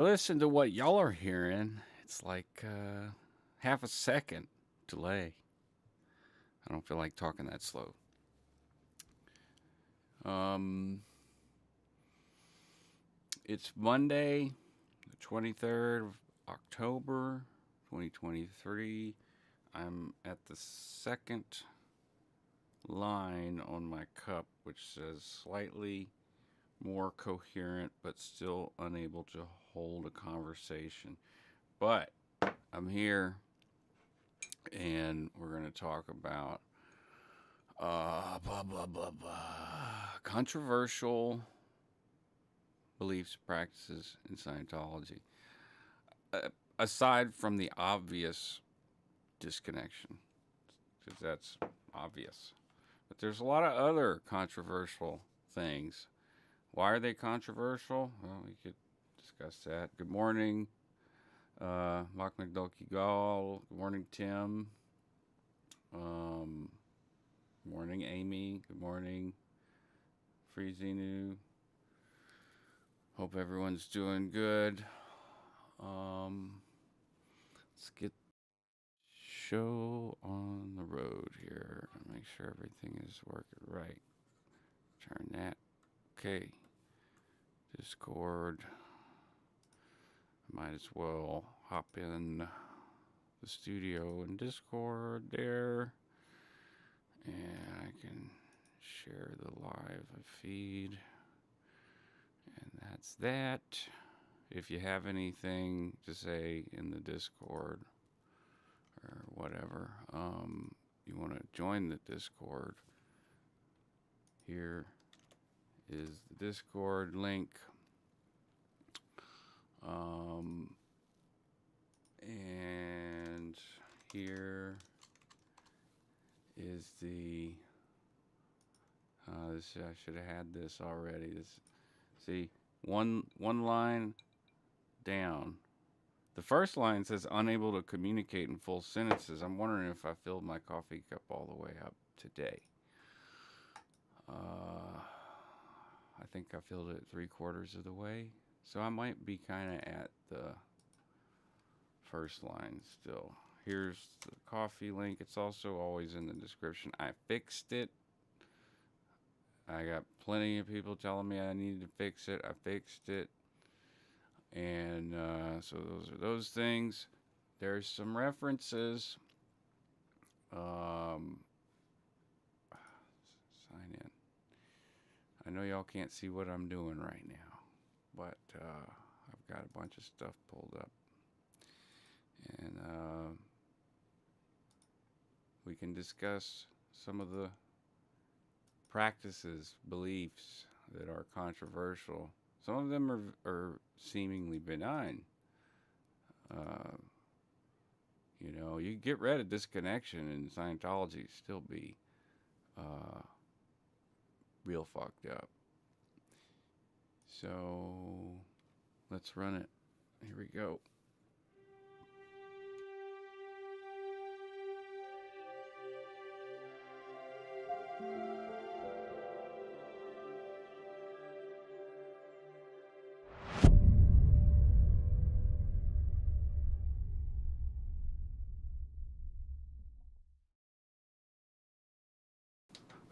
Listen to what y'all are hearing. It's like half a second delay. I don't feel like talking that slow. Um, it's Monday, the 23rd of October, 2023. I'm at the second line on my cup, which says slightly more coherent, but still unable to hold a conversation. But I'm here, and we're going to talk about blah, blah, blah, blah. Controversial beliefs, practices in Scientology. Aside from the obvious disconnection, because that's obvious. But there's a lot of other controversial things. Why are they controversial? Well, we could discuss that. Good morning, Mark McDulkey Gall. Good morning, Tim. Good morning, Amy. Good morning, Freezinu. Hope everyone's doing good. Let's get show on the road here and make sure everything is working right. Turn that. Okay. Discord. Might as well hop in the studio in Discord there. And I can share the live feed. And that's that. If you have anything to say in the Discord or whatever, you want to join the Discord, here is the Discord link. And here is the this, I should have had this already. See, one line down. The first line says unable to communicate in full sentences. I'm wondering if I filled my coffee cup all the way up today. I think I filled it 3/4 of the way. So I might be kind of at the first line still. Here's the coffee link. It's also always in the description. I fixed it. I got plenty of people telling me I needed to fix it. I fixed it. And so those are those things. There's some references. Sign in. I know y'all can't see what I'm doing right now, but I've got a bunch of stuff pulled up. And we can discuss some of the practices, beliefs that are controversial. Some of them are seemingly benign. You get rid of disconnection in Scientology, still be real fucked up. So let's run it. Here we go.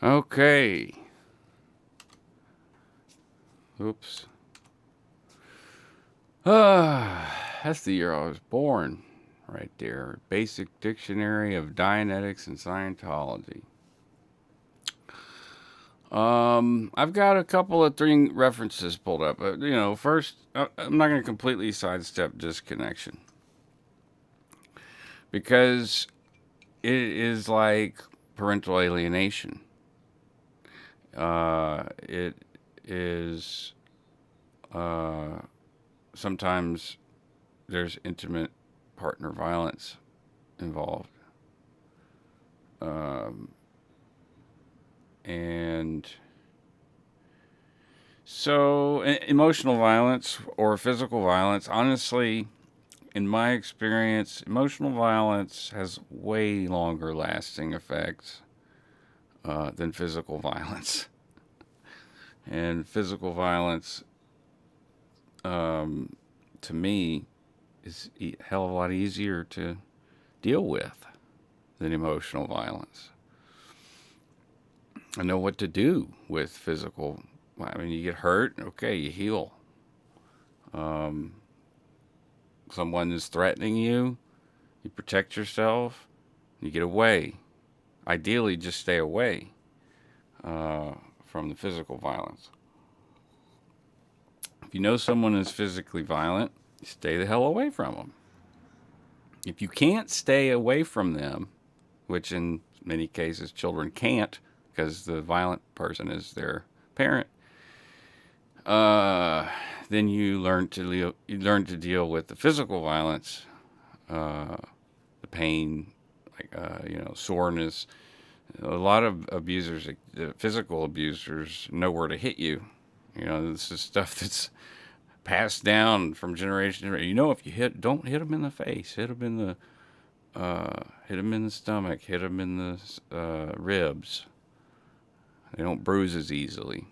Okay. Oops. That's the year I was born, right there. Basic Dictionary of Dianetics and Scientology. I've got a couple of three references pulled up. First, I'm not going to completely sidestep disconnection because it is like parental alienation. It is sometimes there's intimate partner violence involved. And so emotional violence or physical violence, honestly, in my experience, emotional violence has way longer lasting effects than physical violence. And physical violence to me, is a hell of a lot easier to deal with than emotional violence. I know what to do with physical. I mean, you get hurt, okay, you heal. Um, Someone is threatening you, you protect yourself, you get away. Ideally, just stay away uh, from the physical violence. If you know someone is physically violent, stay the hell away from them. If you can't stay away from them, which in many cases children can't because the violent person is their parent, uh, then you learn to deal with the physical violence, the pain, like soreness. A lot of abusers, the physical abusers, know where to hit you. This is stuff that's passed down from generation to generation. If you don't hit them in the face, hit them in the stomach, hit them in the ribs. They don't bruise as easily.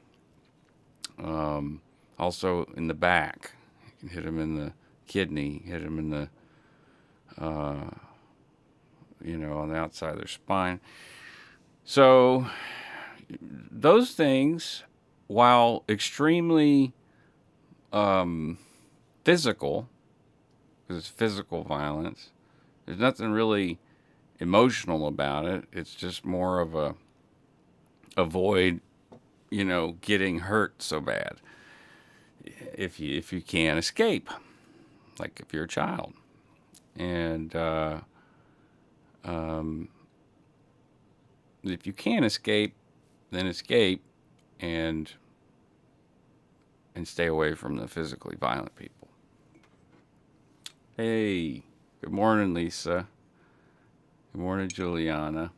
Also in the back, you can hit them in the kidney, hit them in the, on the outside of their spine. So those things, while extremely physical, because it's physical violence, there's nothing really emotional about it. It's just more of a avoid, getting hurt so bad. If you can't escape, like if you're a child, and if you can't escape, then escape, and stay away from the physically violent people. Hey, good morning, Lisa. Good morning, Juliana.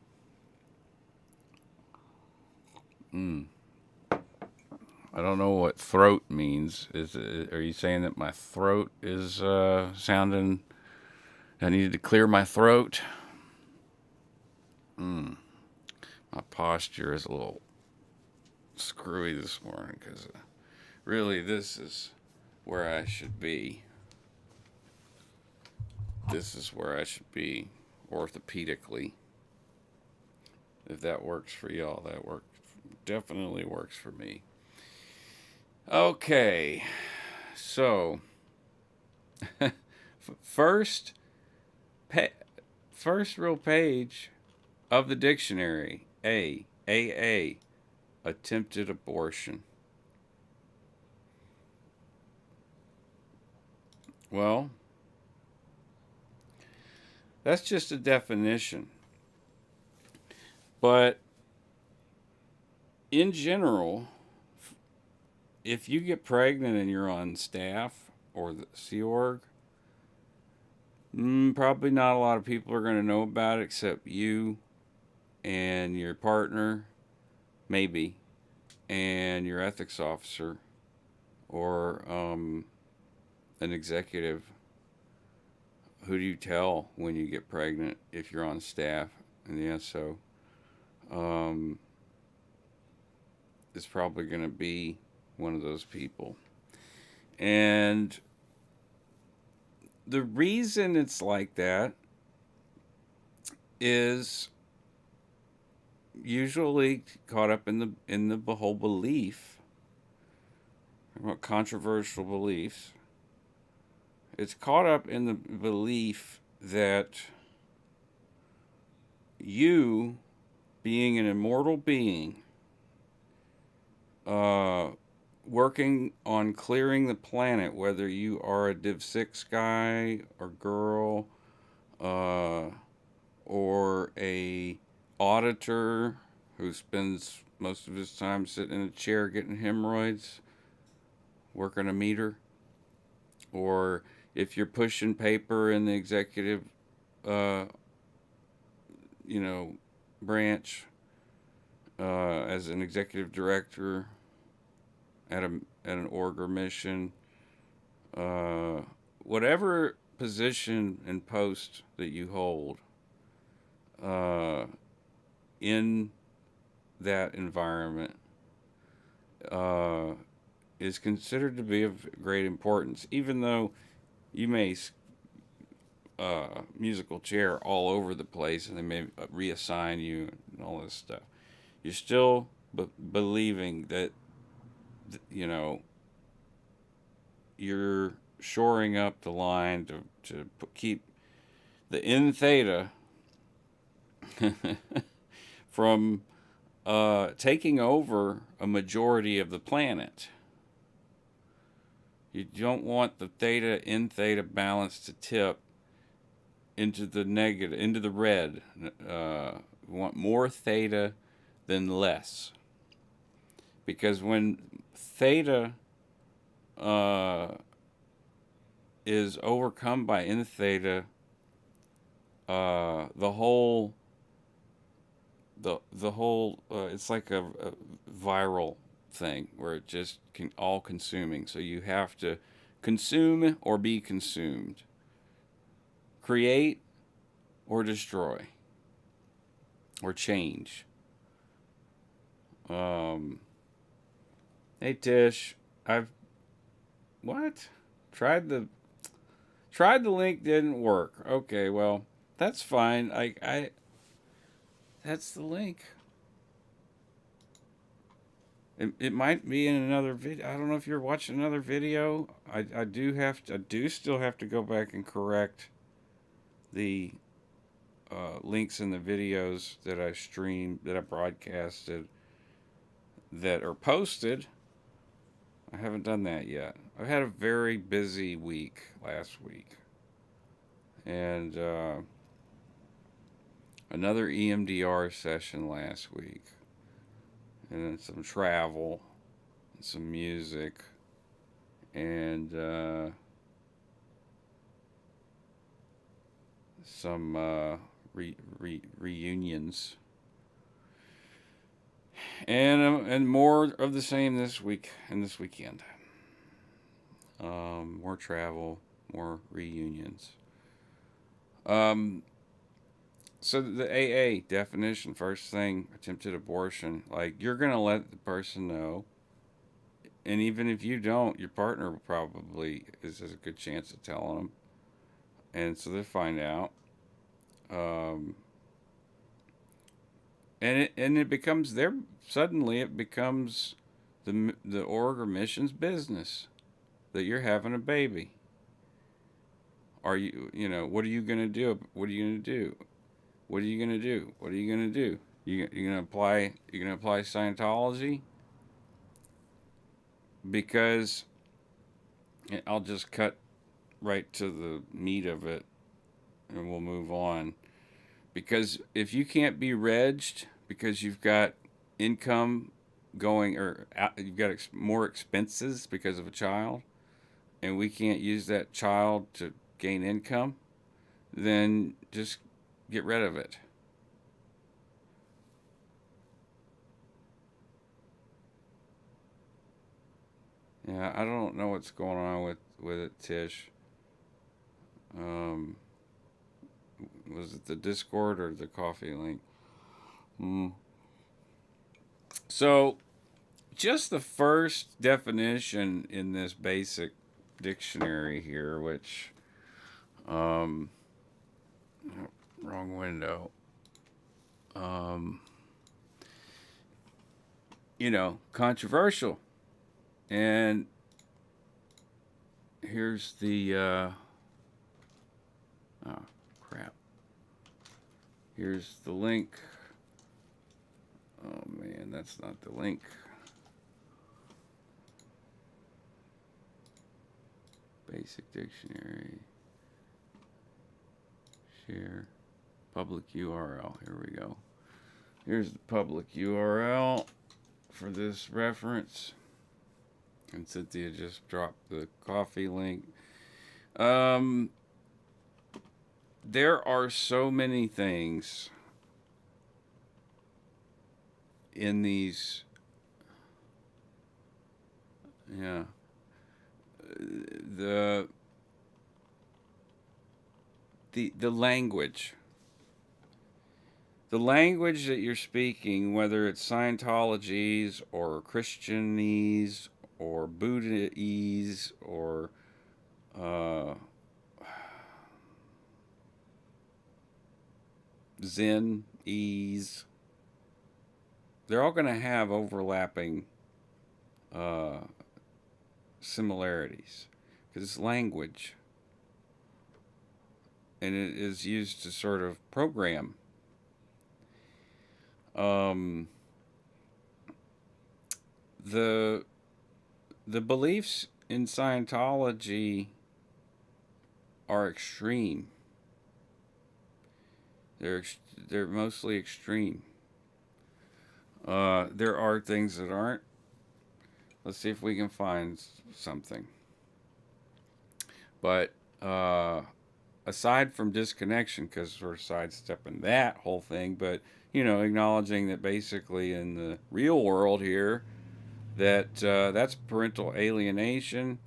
I don't know what throat means. Are you saying that my throat is sounding? I needed to clear my throat. My posture is a little screwy this morning because really this is where I should be. This is where I should be orthopedically. If that works for y'all, definitely works for me. Okay, so first real page of the dictionary, AA, attempted abortion. Well, that's just a definition. But in general, if you get pregnant and you're on staff or the Sea Org, probably not a lot of people are going to know about it except you and your partner, maybe, and your ethics officer or an executive. Who do you tell when you get pregnant if you're on staff in the SO? It's probably going to be one of those people. And the reason it's like that is usually caught up in the whole belief, controversial beliefs. It's caught up in the belief that you, being an immortal being, working on clearing the planet, whether you are a Div 6 guy or girl, or a auditor who spends most of his time sitting in a chair getting hemorrhoids, working a meter, or if you're pushing paper in the executive, branch, as an executive director at an org or mission, whatever position and post that you hold in that environment is considered to be of great importance, even though you may musical chair all over the place, and they may reassign you and all this stuff. You're still believing that, you know, you're shoring up the line to keep the in theta from taking over a majority of the planet. You don't want the theta in theta balance to tip into the negative, into the red. You want more theta than less. Because when theta is overcome by in theta, the whole it's like a viral thing where it just can all consuming. So you have to consume or be consumed, create or destroy, or change. Hey Tish, I've what tried the link, didn't work. Okay, well that's fine. I that's the link. It might be in another video. I don't know if you're watching another video. I do still have to go back and correct the links in the videos that I streamed, that I broadcasted, that are posted. I haven't done that yet. I've had a very busy week last week, and another EMDR session last week, and then some travel, and some music, and some reunions, and more of the same this week and this weekend. More travel, more reunions. So the AA definition, first thing, attempted abortion. Like, you're gonna let the person know, and even if you don't, your partner probably has a good chance of telling them, and so they find out. And it becomes their, suddenly it becomes the org or mission's business that you're having a baby. Are you, what are you gonna do? What are you gonna do? What are you gonna do? What are you gonna do? You're gonna apply Scientology? Because I'll just cut right to the meat of it, and we'll move on. Because if you can't be regged because you've got income going, or you've got more expenses because of a child, and we can't use that child to gain income, then just get rid of it. Yeah, I don't know what's going on with it, Tish. Was it the Discord or the coffee link? So, just the first definition in this basic dictionary here, which, wrong window. Controversial. And here's the, oh, crap. Here's the link. Oh, man, that's not the link. Basic dictionary. Share. Public URL. Here we go. Here's the public URL for this reference. And Cynthia just dropped the coffee link. There are so many things in these, the language. The language that you're speaking, whether it's Scientology's or Christianese or Buddhist or Zen, ease. They're all going to have overlapping similarities because it's language, and it is used to sort of program. The beliefs in Scientology are extreme. They're mostly extreme. There are things that aren't. Let's see if we can find something. But aside from disconnection, because we're sidestepping that whole thing, but acknowledging that basically in the real world here, that that's parental alienation,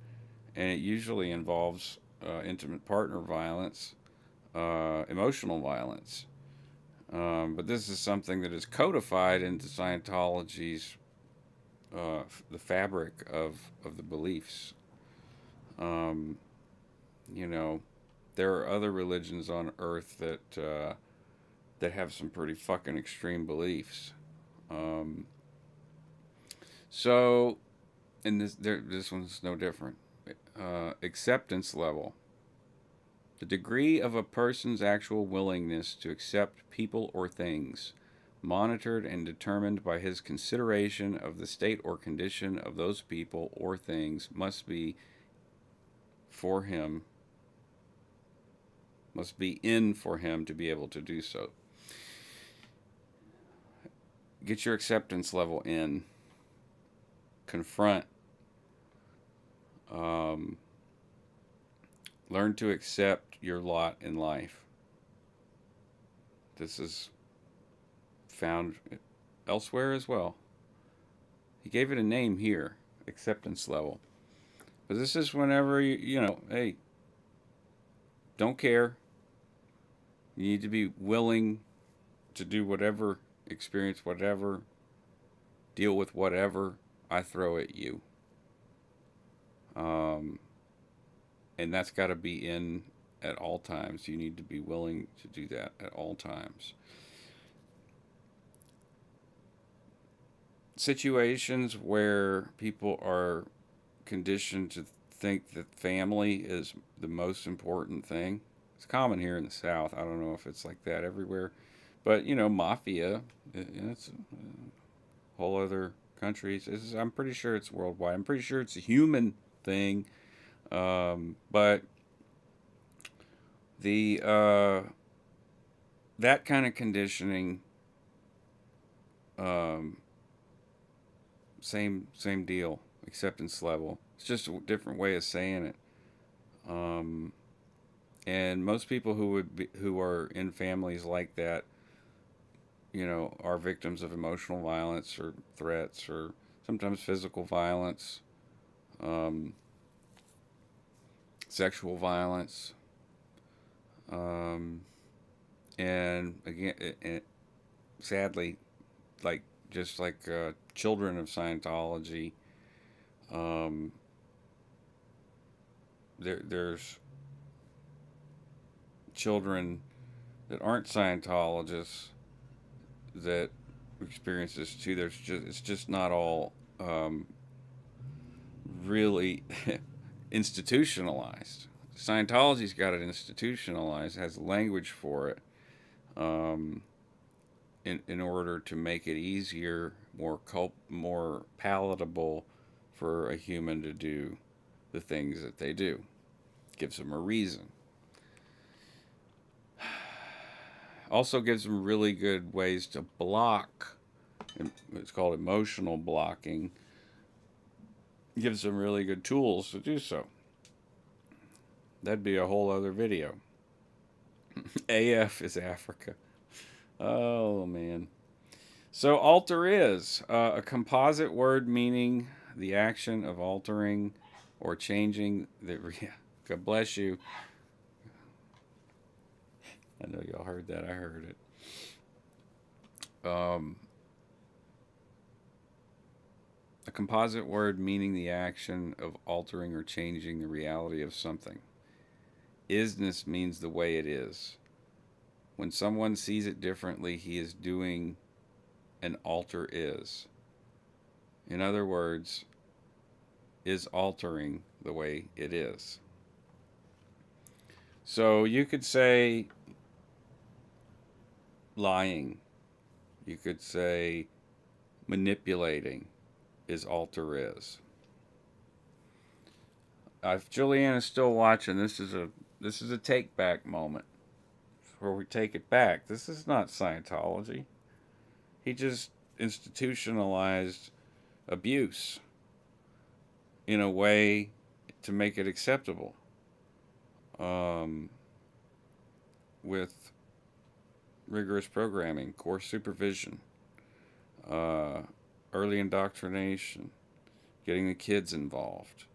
and it usually involves intimate partner violence, emotional violence. But this is something that is codified into Scientology's the fabric of the beliefs. There are other religions on Earth that have some pretty fucking extreme beliefs. So, and this one's no different. Acceptance level. The degree of a person's actual willingness to accept people or things, monitored and determined by his consideration of the state or condition of those people or things, must be in for him to be able to do so. Get your acceptance level in. Confront. Learn to accept your lot in life. This is found elsewhere as well. He gave it a name here, acceptance level. But this is whenever hey, don't care. You need to be willing to do whatever, experience whatever, deal with whatever I throw at you. And that's got to be in at all times. You need to be willing to do that at all times. Situations where people are conditioned to think that family is the most important thing. It's common here in the South. I don't know if it's like that everywhere. But, mafia, it's a whole other countries. I'm pretty sure it's worldwide. I'm pretty sure it's a human thing. But the that kind of conditioning, same deal. Acceptance level. It's just a different way of saying it. And most people who are in families like that, are victims of emotional violence or threats or sometimes physical violence, sexual violence, and again, sadly, just like children of Scientology, there's children that aren't Scientologists that experience this too. It's just not all really institutionalized. Scientology's got it institutionalized, has language for it, in order to make it easier, more palatable for a human to do the things that they do. Gives them a reason. Also gives them really good ways to block. It's called emotional blocking. Gives them really good tools to do so. That'd be a whole other video. AF is Africa. Oh, man. So alter is a composite word meaning the action of altering or changing the... God bless you. I know y'all heard that. I heard it. A composite word meaning the action of altering or changing the reality of something. Isness means the way it is. When someone sees it differently, he is doing an alter is. In other words, is altering the way it is. So you could say lying. You could say manipulating is alter is. If Julianne is still watching, this is a take back moment where we take it back. This is not Scientology. He just institutionalized abuse in a way to make it acceptable, with rigorous programming, course supervision, early indoctrination, getting the kids involved,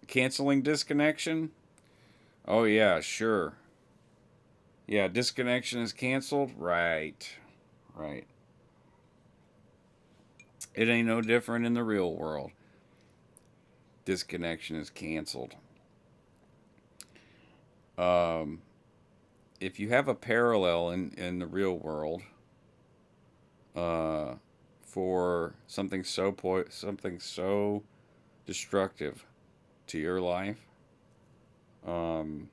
canceling disconnection. Oh yeah, sure. Yeah, disconnection is canceled. Right. Right. It ain't no different in the real world. Disconnection is canceled. If you have a parallel in the real world, for something so destructive to your life, then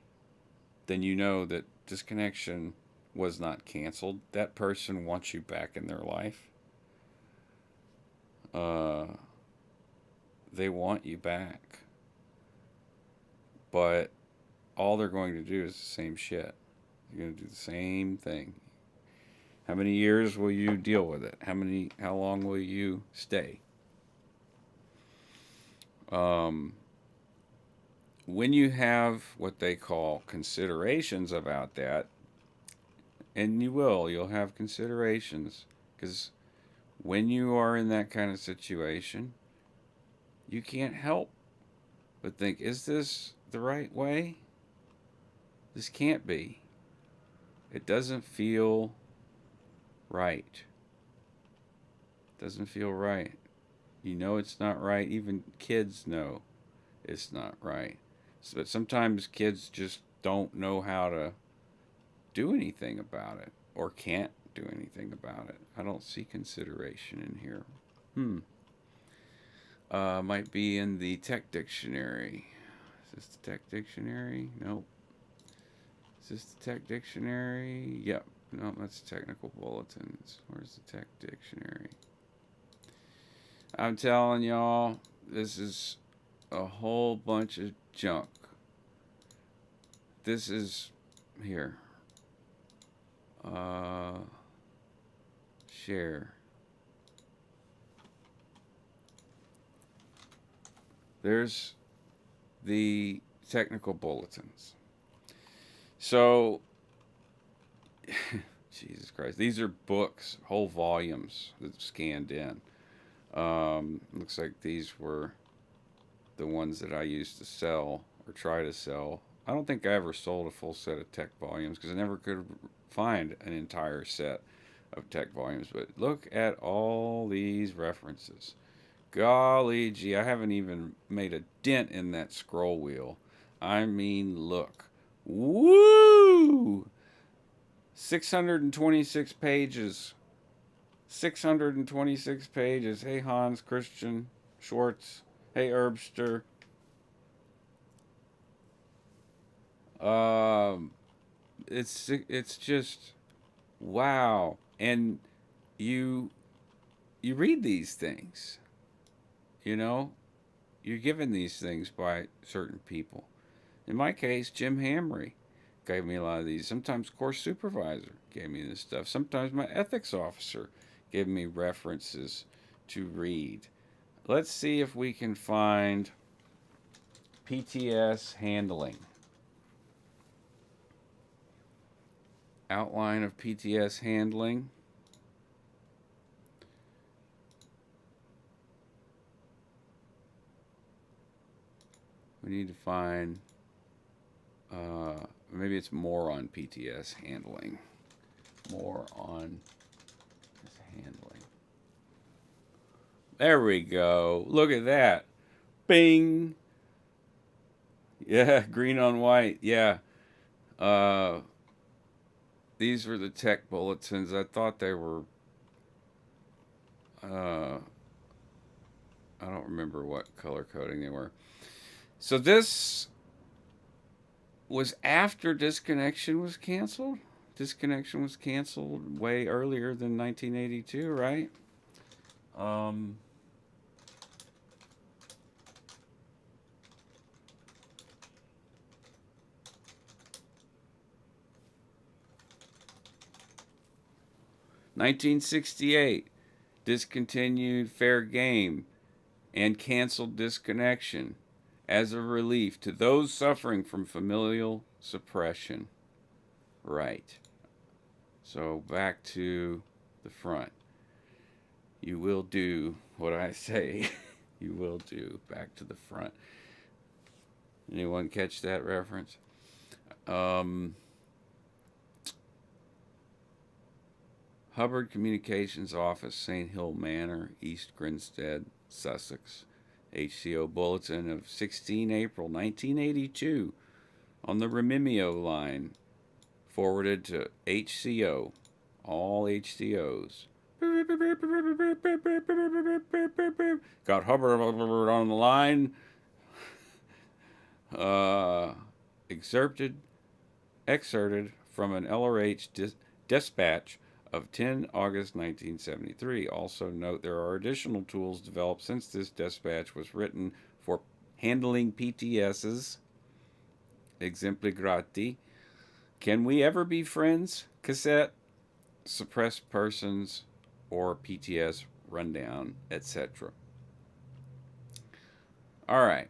you know that disconnection was not canceled. That person wants you back in their life. They want you back. But all they're going to do is the same shit. They're going to do the same thing. How many years will you deal with it? How long will you stay? When you have what they call considerations about that, and you'll have considerations, because when you are in that kind of situation, you can't help but think, is this the right way? This can't be. It doesn't feel right. It doesn't feel right. You know it's not right. Even kids know it's not right. But sometimes kids just don't know how to do anything about it, or can't do anything about it. I don't see consideration in here. Might be in the tech dictionary. Is this the tech dictionary? Nope. Is this the tech dictionary? Yep. No, that's technical bulletins. Where's the tech dictionary? I'm telling y'all, this is a whole bunch of junk. This is here. Share. There's the technical bulletins. So, Jesus Christ, these are books, whole volumes that scanned in. Looks like these were the ones that I used to sell or try to sell. I don't think I ever sold a full set of tech volumes because I never could find an entire set of tech volumes. But look at all these references. Golly gee, I haven't even made a dent in that scroll wheel. I mean, look. Woo! 626 pages. 626 pages. Hey, Hans, Christian, Schwartz. Hey, Herbster. It's just wow. And you read these things. You know, you're given these things by certain people. In my case, Jim Hamry gave me a lot of these. Sometimes course supervisor gave me this stuff. Sometimes my ethics officer gave me references to read. Let's see if we can find PTS handling. Outline of PTS handling. We need to find, maybe it's more on PTS handling. More on handling. There we go. Look at that. Bing. Yeah, green on white. Yeah. Uh, these were the tech bulletins. I thought they were. Uh, I don't remember what color coding they were. So this was after disconnection was canceled. Disconnection was canceled way earlier than 1982, right? Um, 1968, discontinued fair game and canceled disconnection as a relief to those suffering from familial suppression. Right. So back to the front. You will do what I say. You will do. Back to the front. Anyone catch that reference? Um, Hubbard Communications Office, St. Hill Manor, East Grinstead, Sussex. HCO Bulletin of 16 April 1982 on the Remimio line, forwarded to HCO, all HCOs. Got Hubbard on the line. Uh, excerpted from an LRH dispatch of 10 August 1973. Also note there are additional tools developed since this dispatch was written for handling PTSs. Exempli grati. Can we ever be friends? Cassette. Suppressed persons or PTS rundown, etc. All right.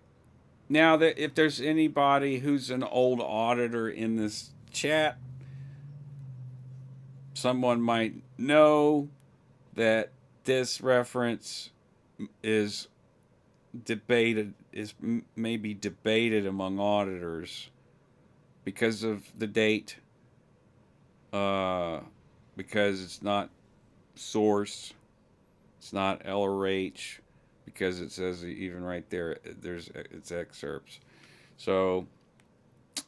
Now, if there's anybody who's an old auditor in this chat, someone might know that this reference is maybe debated among auditors because of the date, because it's not source, it's not LRH, because it says even right there, it's excerpts. So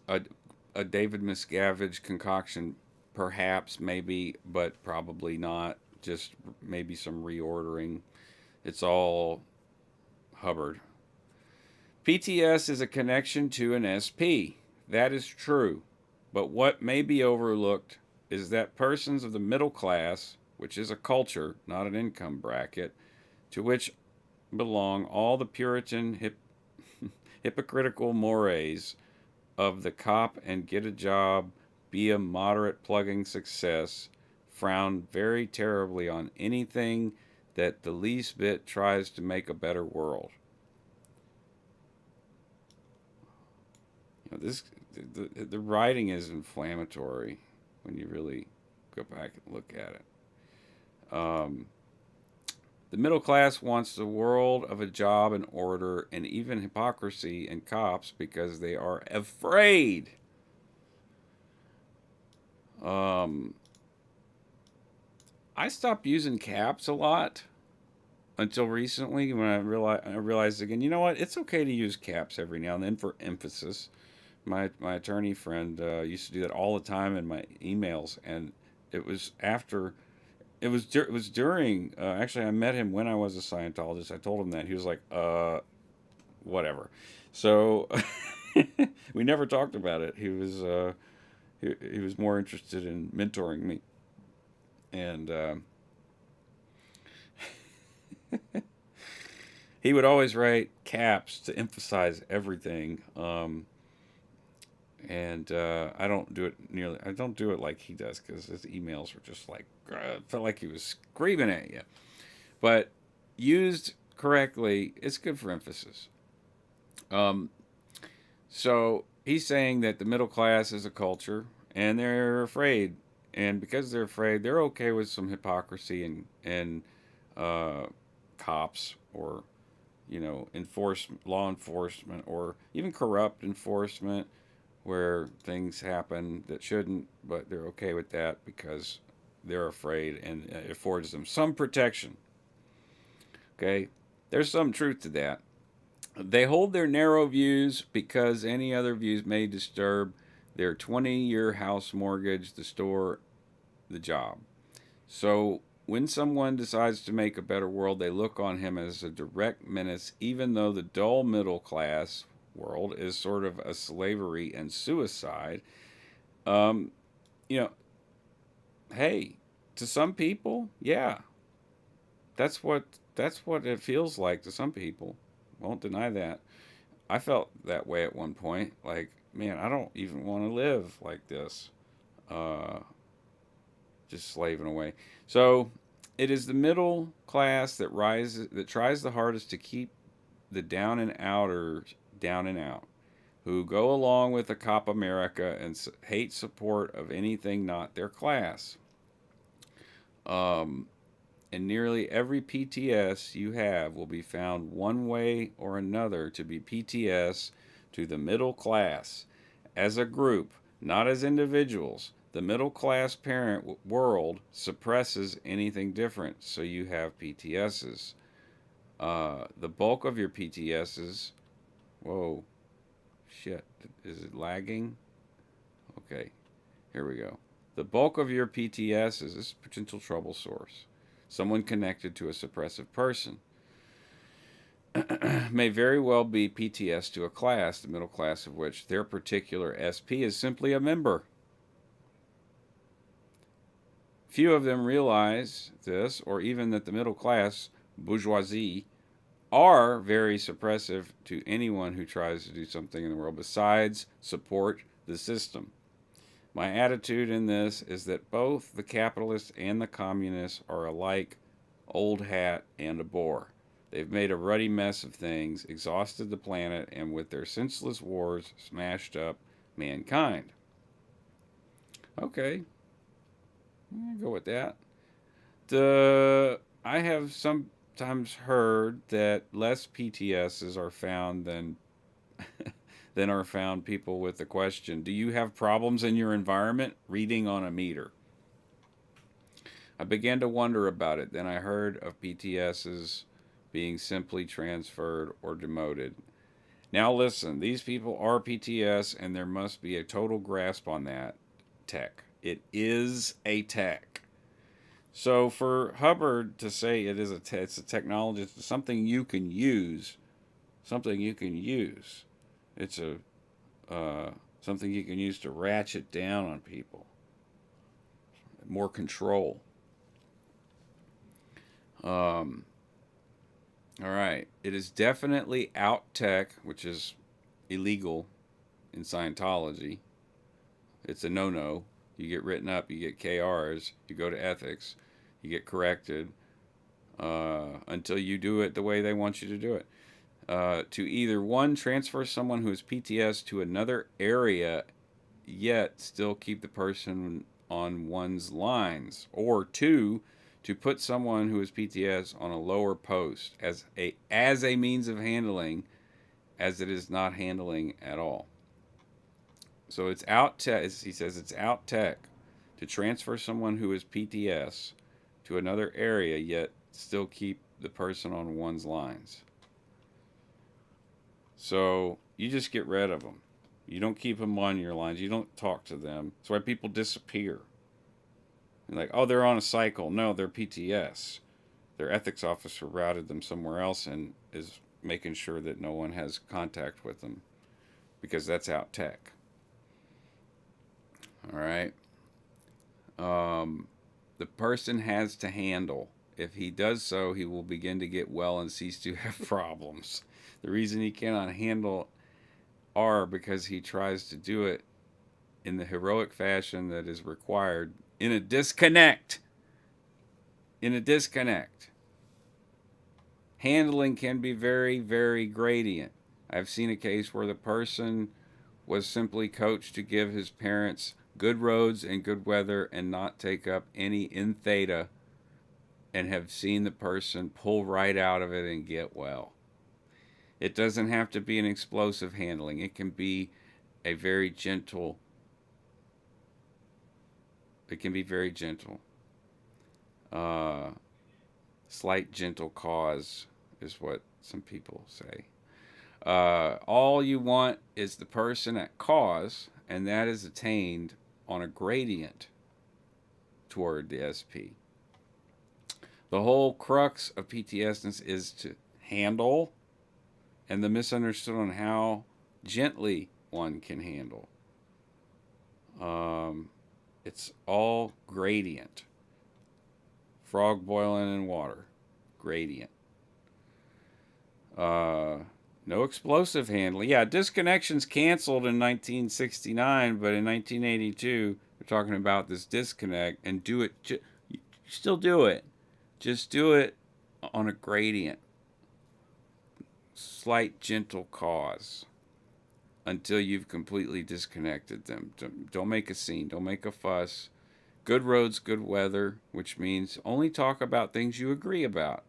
a David Miscavige concoction, perhaps, maybe, but probably not. Just maybe some reordering. It's all Hubbard. PTS is a connection to an SP. That is true. But what may be overlooked is that persons of the middle class, which is a culture, not an income bracket, to which belong all the Puritan hypocritical mores of the cop and get a job, be a moderate plugging success, frown very terribly on anything that the least bit tries to make a better world. This the writing is inflammatory when you really go back and look at it. The middle class wants the world of a job and order and even hypocrisy in cops because they are afraid. I stopped using caps a lot until recently when I realized again, you know what? It's okay to use caps every now and then for emphasis. My attorney friend used to do that all the time in my emails, and it was after it was during actually I met him when I was a Scientologist. I told him that. He was like whatever. So we never talked about it. He was more interested in mentoring me, and he would always write caps to emphasize everything. And I don't do it nearly. I don't do it like he does because his emails were just like felt like he was screaming at you. But used correctly, it's good for emphasis. Um, so he's saying that the middle class is a culture, and they're afraid, and because they're afraid, they're okay with some hypocrisy and cops or law enforcement, or even corrupt enforcement where things happen that shouldn't, but they're okay with that because they're afraid and it affords them some protection. Okay, there's some truth to that. They hold their narrow views because any other views may disturb their 20-year house mortgage, the store, the job. So when someone decides to make a better world, they look on him as a direct menace, even though the dull middle class world is sort of a slavery and suicide. Um, you know, hey, to some people, yeah, that's what that's what it feels like to some people. Won't deny that. I felt that way at one point. Like, man, I don't even want to live like this. Uh, just slaving away. So, it is the middle class that tries the hardest to keep the down and outers down and out, who go along with the Cop America and hate support of anything not their class. Um, and nearly every PTS you have will be found one way or another to be PTS to the middle class as a group, not as individuals. The middle class parent world suppresses anything different, so you have PTSs. The bulk of your PTSs. Whoa, shit. Is it lagging? Okay, here we go. The bulk of your PTSs is a potential trouble source. Someone connected to a suppressive person may very well be PTS to a class, the middle class of which their particular SP is simply a member. Few of them realize this, or even that the middle class, bourgeoisie, are very suppressive to anyone who tries to do something in the world besides support the system. My attitude in this is that both the capitalists and the communists are alike old hat and a bore. They've made a ruddy mess of things, exhausted the planet, and with their senseless wars, smashed up mankind. Okay, I'll go with that. I have sometimes heard that less PTSs are found than are found people with the question, do you have problems in your environment? Reading on a meter. I began to wonder about it. Then I heard of PTSs being simply transferred or demoted. Now listen, these people are PTS and there must be a total grasp on that tech. It is a tech. So for Hubbard to say it's a technology, it's something you can use, something you can use. It's a something you can use to ratchet down on people. More control. Um, all right. It is definitely out tech, which is illegal in Scientology. It's a no no. You get written up, you get KRs, you go to ethics, you get corrected until you do it the way they want you to do it. To either one, transfer someone who is PTS to another area, yet still keep the person on one's lines, or two, to put someone who is PTS on a lower post as a means of handling, as it is not handling at all. So it's out tech. He says it's out tech to transfer someone who is PTS to another area, yet still keep the person on one's lines. So you just get rid of them. You don't keep them on your lines. You don't talk to them. That's why people disappear. You're like, oh, they're on a cycle. No, they're PTS. Their ethics officer routed them somewhere else and is making sure that no one has contact with them because that's out tech. All right. The person has to handle. If he does so, he will begin to get well and cease to have problems. The reason he cannot handle are because he tries to do it in the heroic fashion that is required in a disconnect. In a disconnect. Handling can be very, very gradient. I've seen a case where the person was simply coached to give his parents good roads and good weather and not take up any in Theta, and have seen the person pull right out of it and get well. It doesn't have to be an explosive handling. It can be a very gentle. It can be very gentle. Slight gentle cause is what some people say. All you want is the person at cause, and that is attained on a gradient toward the SP. The whole crux of PTSness is to handle, and the misunderstood on how gently one can handle. It's all gradient. Frog boiling in water, gradient. No explosive handling. Yeah, disconnections canceled in 1969, but in 1982, we're talking about this disconnect and do it. Still do it. Just do it on a gradient. Slight, gentle cause until you've completely disconnected them. Don't make a scene. Don't make a fuss. Good roads, good weather, which means only talk about things you agree about.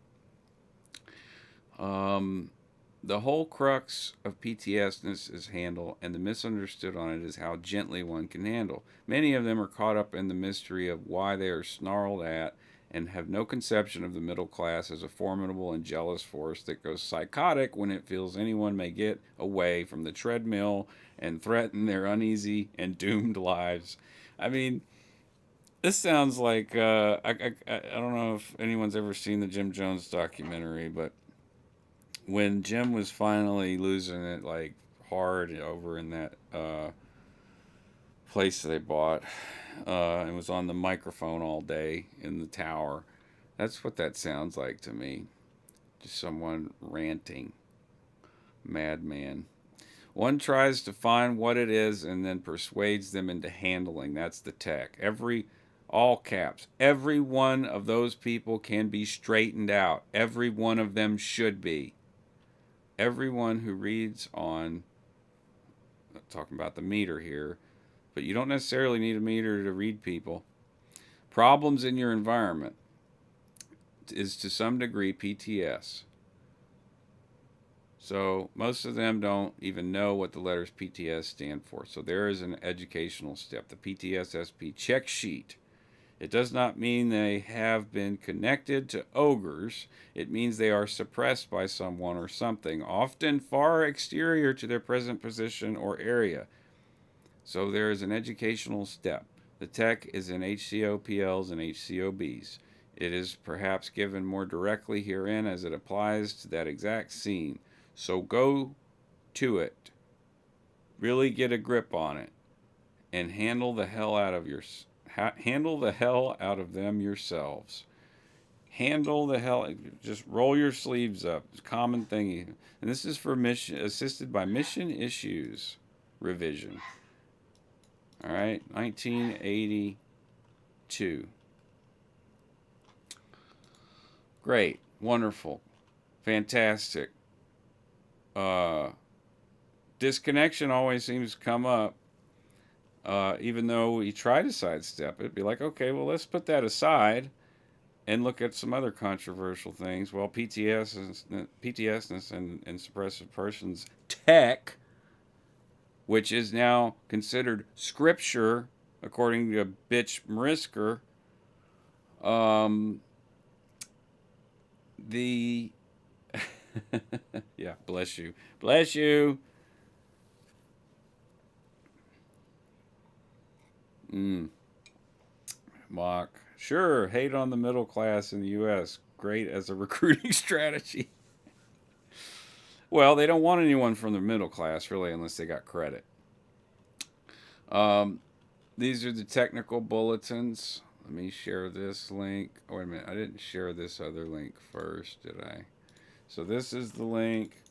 The whole crux of PTSness is handle, and the misunderstood on it is how gently one can handle. Many of them are caught up in the mystery of why they are snarled at and have no conception of the middle class as a formidable and jealous force that goes psychotic when it feels anyone may get away from the treadmill and threaten their uneasy and doomed lives. I mean, this sounds like I don't know if anyone's ever seen the Jim Jones documentary, but when Jim was finally losing it like hard over in that place they bought and was on the microphone all day in the tower, that's what that sounds like to me. Just someone ranting. Madman. One tries to find what it is and then persuades them into handling. That's the tech. All caps, every one of those people can be straightened out. Every one of them should be. Everyone who reads on, talking about the meter here, but you don't necessarily need a meter to read people. Problems in your environment is to some degree PTS. So most of them don't even know what the letters PTS stand for. So there is an educational step, the PTSSP check sheet. It does not mean they have been connected to ogres. It means they are suppressed by someone or something, often far exterior to their present position or area. So there is an educational step. The tech is in HCOPLs and HCOBs. It is perhaps given more directly herein as it applies to that exact scene. So go to it. Really get a grip on it. And handle the hell out of them yourselves. Handle the hell. Just roll your sleeves up. It's a common thing. And this is for assisted by Mission Issues revision. All right, 1982. Great, wonderful, fantastic. Disconnection always seems to come up. Even though we try to sidestep it, be like, okay, well, let's put that aside and look at some other controversial things. Well, PTSness and suppressive persons tech, which is now considered scripture, according to Bitch Marisker, yeah, bless you. Bless you. Mock. Sure, hate on the middle class in the U.S. Great as a recruiting strategy. Well, they don't want anyone from the middle class, really, unless they got credit. These are the technical bulletins. Let me share this link. Oh, wait a minute. I didn't share this other link first, did I? So this is the link.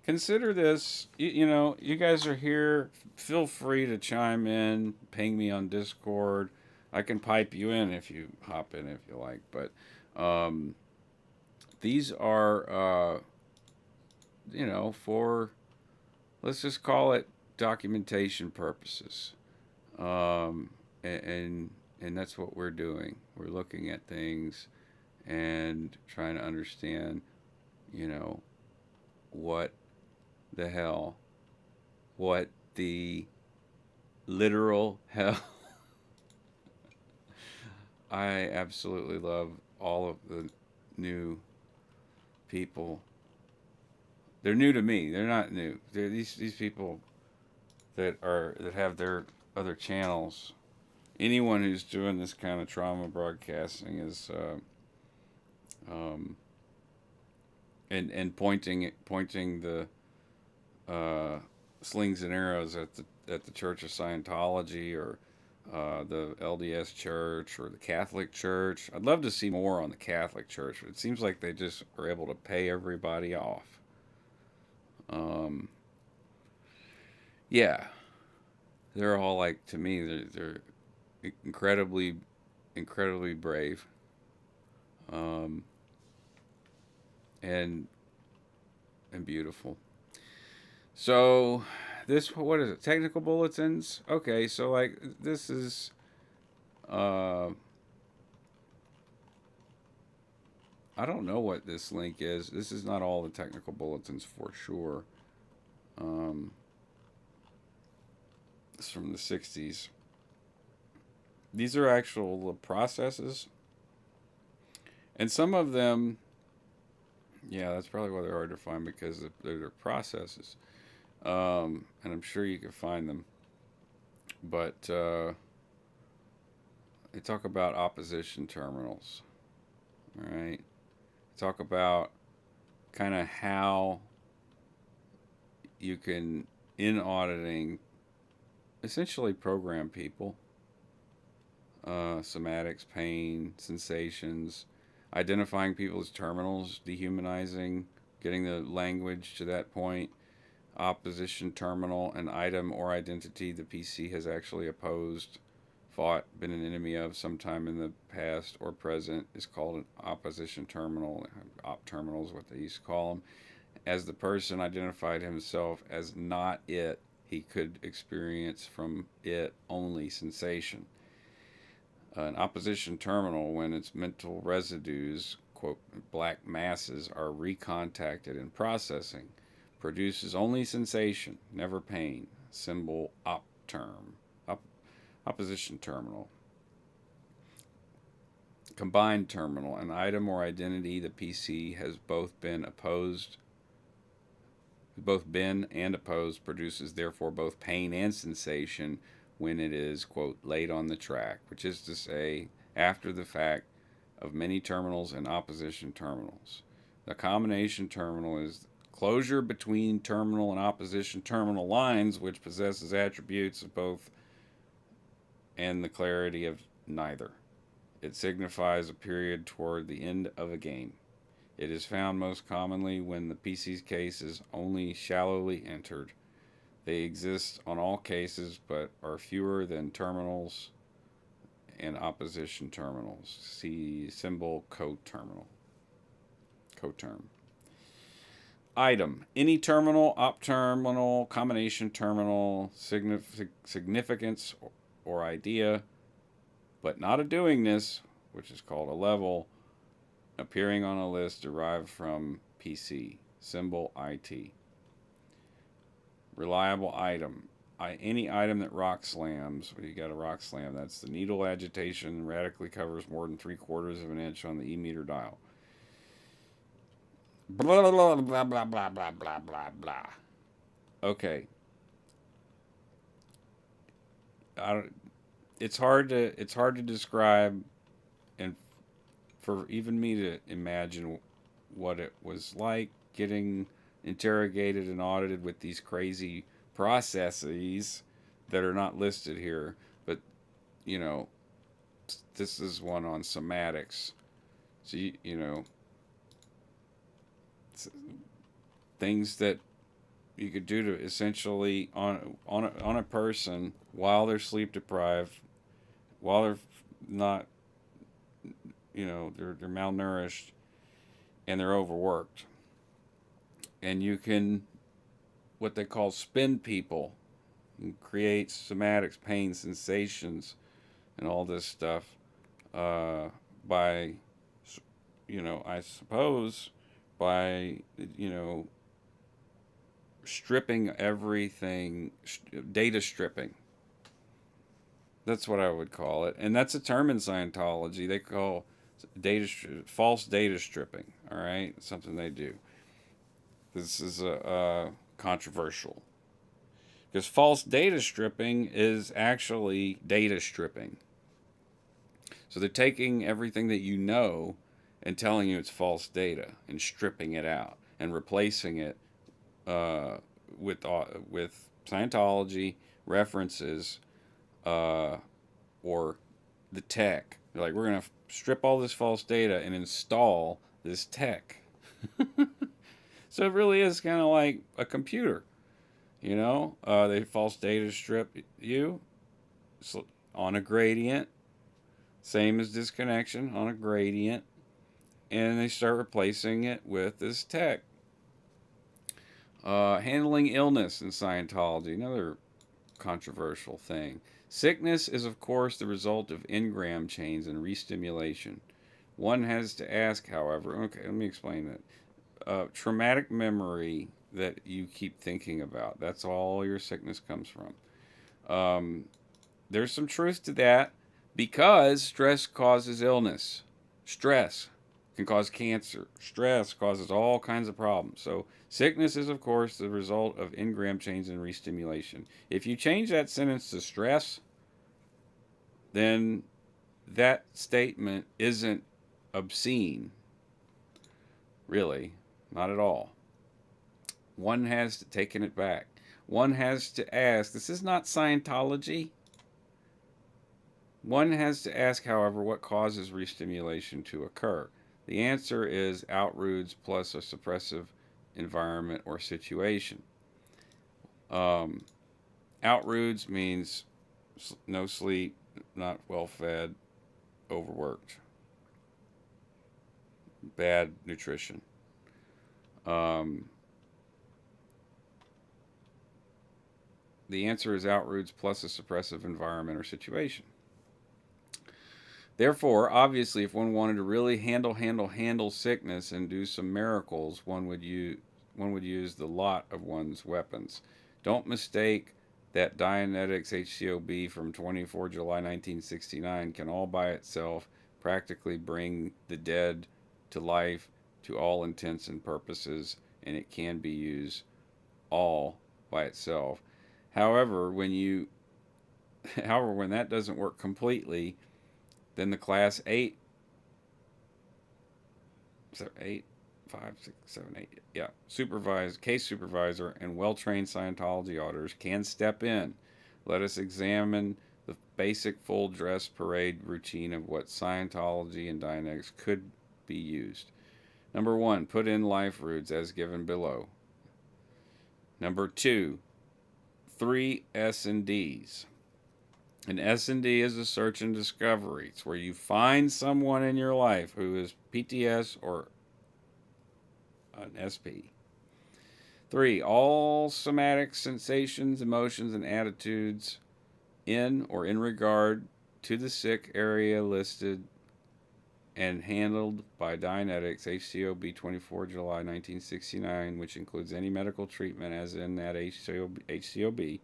Consider this. You guys are here. Feel free to chime in. Ping me on Discord. I can pipe you in if you hop in if you like. But these are, for, let's just call it documentation purposes. And that's what we're doing. We're looking at things and trying to understand, what the hell, what the literal hell. I absolutely love all of the new people They're new to me. They're not new. They're these people that have their other channels. Anyone who's doing this kind of trauma broadcasting is um, and pointing the slings and arrows at the Church of Scientology or the LDS Church or the Catholic Church. I'd love to see more on the Catholic Church, but it seems like they just are able to pay everybody off. Um, yeah, they're all like, to me, they're incredibly brave, um, and beautiful. So this, what is it? Technical bulletins. Okay, so like this is. I don't know what this link is. This is not all the technical bulletins for sure. It's from the 60s. These are actual processes. And some of them, yeah, that's probably why they're hard to find, because they're processes. And I'm sure you can find them. But they talk about opposition terminals. All right. Talk about kind of how you can, in auditing, essentially program people. Somatics, pain, sensations, identifying people as terminals, dehumanizing, getting the language to that point. Opposition terminal, an item or identity the PC has actually opposed, fought, been an enemy of sometime in the past or present, is called an opposition terminal. Op terminal is what they used to call them. As the person identified himself as not it, he could experience from it only sensation. An opposition terminal, when its mental residues, quote, black masses, are recontacted in processing, produces only sensation, never pain. Symbol op term. Opposition terminal. Combined terminal, an item or identity the PC has both been and opposed, produces therefore both pain and sensation when it is, quote, laid on the track, which is to say, after the fact of many terminals and opposition terminals. The combination terminal is closure between terminal and opposition terminal lines, which possesses attributes of both and the clarity of neither. It signifies a period toward the end of a game. It is found most commonly when the PC's case is only shallowly entered. They exist on all cases, but are fewer than terminals and opposition terminals. See symbol coterminal. Coterm. Item. Any terminal, op terminal, combination terminal, significance or idea, but not a doingness, which is called a level, appearing on a list derived from PC. Symbol IT. Reliable item. Any item that rock slams. You got a rock slam. That's the needle agitation radically covers more than 3/4 of an inch on the E-meter dial. Blah blah blah blah blah blah blah blah blah blah. Okay. It's hard to describe, and for even me to imagine what it was like getting interrogated and audited with these crazy processes that are not listed here. But you know, this is one on somatics. So you know, things that you could do to essentially on a person while they're sleep deprived, while they're not, you know, they're malnourished and they're overworked. And you can, what they call spin people, and create somatics, pain, sensations, and all this stuff by, you know, I suppose by, you know, stripping everything, data stripping. That's what I would call it. And that's a term in Scientology. They call false data stripping. All right? It's something they do. This is controversial because false data stripping is actually data stripping. So they're taking everything that you know and telling you it's false data and stripping it out and replacing it uh, with Scientology references or the tech. They're like, we're going to strip all this false data and install this tech. So it really is kind of like a computer, you know? They false data strip you on a gradient, same as disconnection on a gradient, and they start replacing it with this tech. Handling illness in Scientology, another controversial thing. Sickness is, of course, the result of engram chains and restimulation. One has to ask, however, okay, let me explain that. Traumatic memory that you keep thinking about, that's all your sickness comes from. There's some truth to that because stress causes illness. Stress can cause cancer. Stress causes all kinds of problems. So, sickness is, of course, the result of engram chains and restimulation. If you change that sentence to stress, then that statement isn't obscene, really. Not at all. One has to taken it back. One has to ask, this is not Scientology. One has to ask, however, what causes restimulation to occur. The answer is outroots plus a suppressive environment or situation. Outroots means no sleep, not well fed, overworked, bad nutrition. The answer is outroots plus a suppressive environment or situation. Therefore, obviously, if one wanted to really handle sickness and do some miracles, one would use the lot of one's weapons. Don't mistake that Dianetics HCOB from 24 July 1969 can all by itself practically bring the dead to life to all intents and purposes, and it can be used all by itself. However, when that doesn't work completely, then the class 8, 8, 5, 6, 7, 8, yeah, case supervisor and well-trained Scientology auditors can step in. Let us examine the basic full dress parade routine of what Scientology and Dianetics could be used. Number 1, put in life roots as given below. Number 2, 3 S&Ds. An S&D is a search and discovery. It's where you find someone in your life who is PTS or an SP. 3, all somatic sensations, emotions, and attitudes in or in regard to the sick area listed and handled by Dianetics HCOB 24 July 1969, which includes any medical treatment as in that HCOB.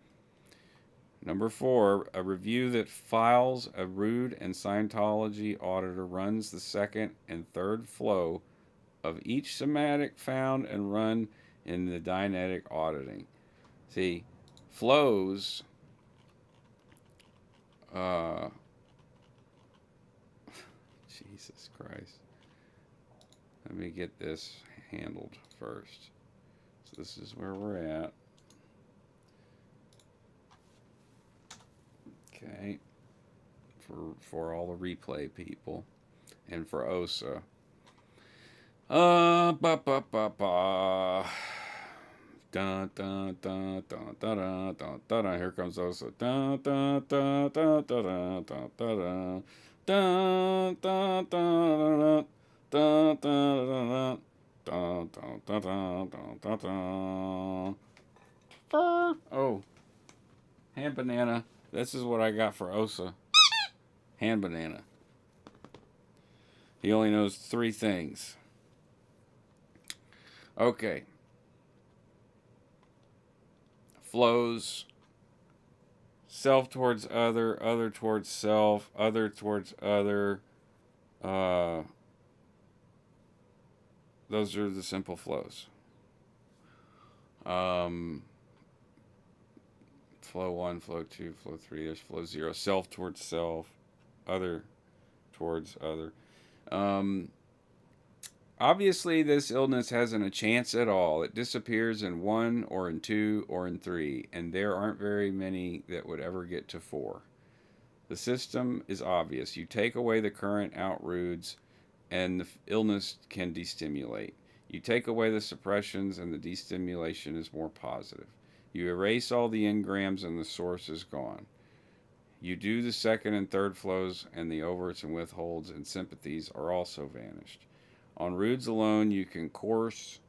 Number 4, a review that files a Rood and Scientology auditor runs the second and third flow of each somatic found and run in the Dianetic auditing. See, flows Jesus Christ. Let me get this handled first. So this is where we're at. Okay, for all the replay people, and for OSA. Ba ba ba ba. Dun dun dun dun dun dun dun dun dun. Here comes OSA. Dun dun dun dun dun dun dun dun dun dun dun dun dun dun dun dun dun. Oh, hand banana. This is what I got for Osa. Hand banana. He only knows 3 things. Okay. Flows. Self towards other, other towards self, other towards other. Those are the simple flows. Um, flow 1, flow 2, flow 3, there's flow 0. Self towards self, other towards other. Um, Obviously, this illness hasn't a chance at all. It disappears in 1 or in 2 or in 3, and there aren't very many that would ever get to 4. The system is obvious. You take away the current outroots, and the illness can destimulate. You take away the suppressions, and the destimulation is more positive. You erase all the engrams, and the source is gone. You do the second and third flows, and the overts and withholds and sympathies are also vanished. On roods alone, you can of course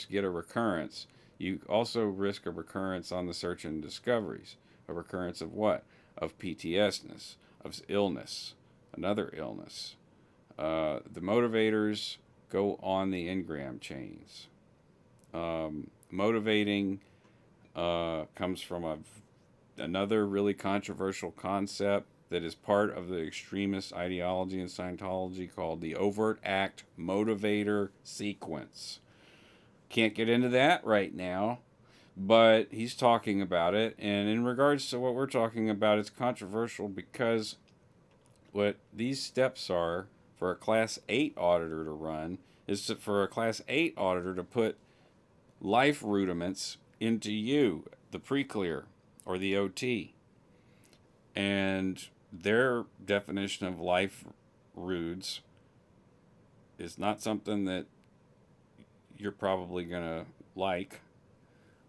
get a recurrence. You also risk a recurrence on the search and discoveries. A recurrence of what? Of PTSdness, of illness, another illness. The motivators go on the engram chains. Motivating comes from another really controversial concept that is part of the extremist ideology in Scientology called the overt act motivator sequence. Can't get into that right now, but he's talking about it. And in regards to what we're talking about, it's controversial because what these steps are for a Class 8 auditor to run is for a Class 8 auditor to put life rudiments into you, the pre-clear or the OT. And their definition of life rudes is not something that you're probably going to like.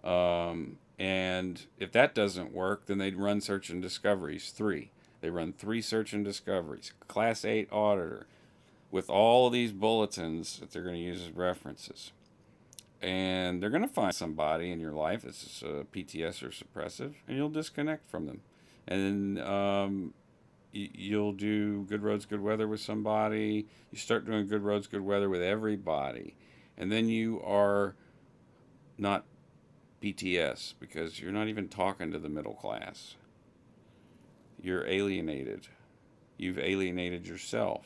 And if that doesn't work, then they'd run search and discoveries 3. They run 3 search and discoveries. Class 8 auditor with all of these bulletins that they're going to use as references. And they're going to find somebody in your life that's PTS or suppressive, and you'll disconnect from them. And then you'll do good roads, good weather with somebody. You start doing good roads, good weather with everybody. And then you are not PTS because you're not even talking to the middle class. You're alienated. You've alienated yourself.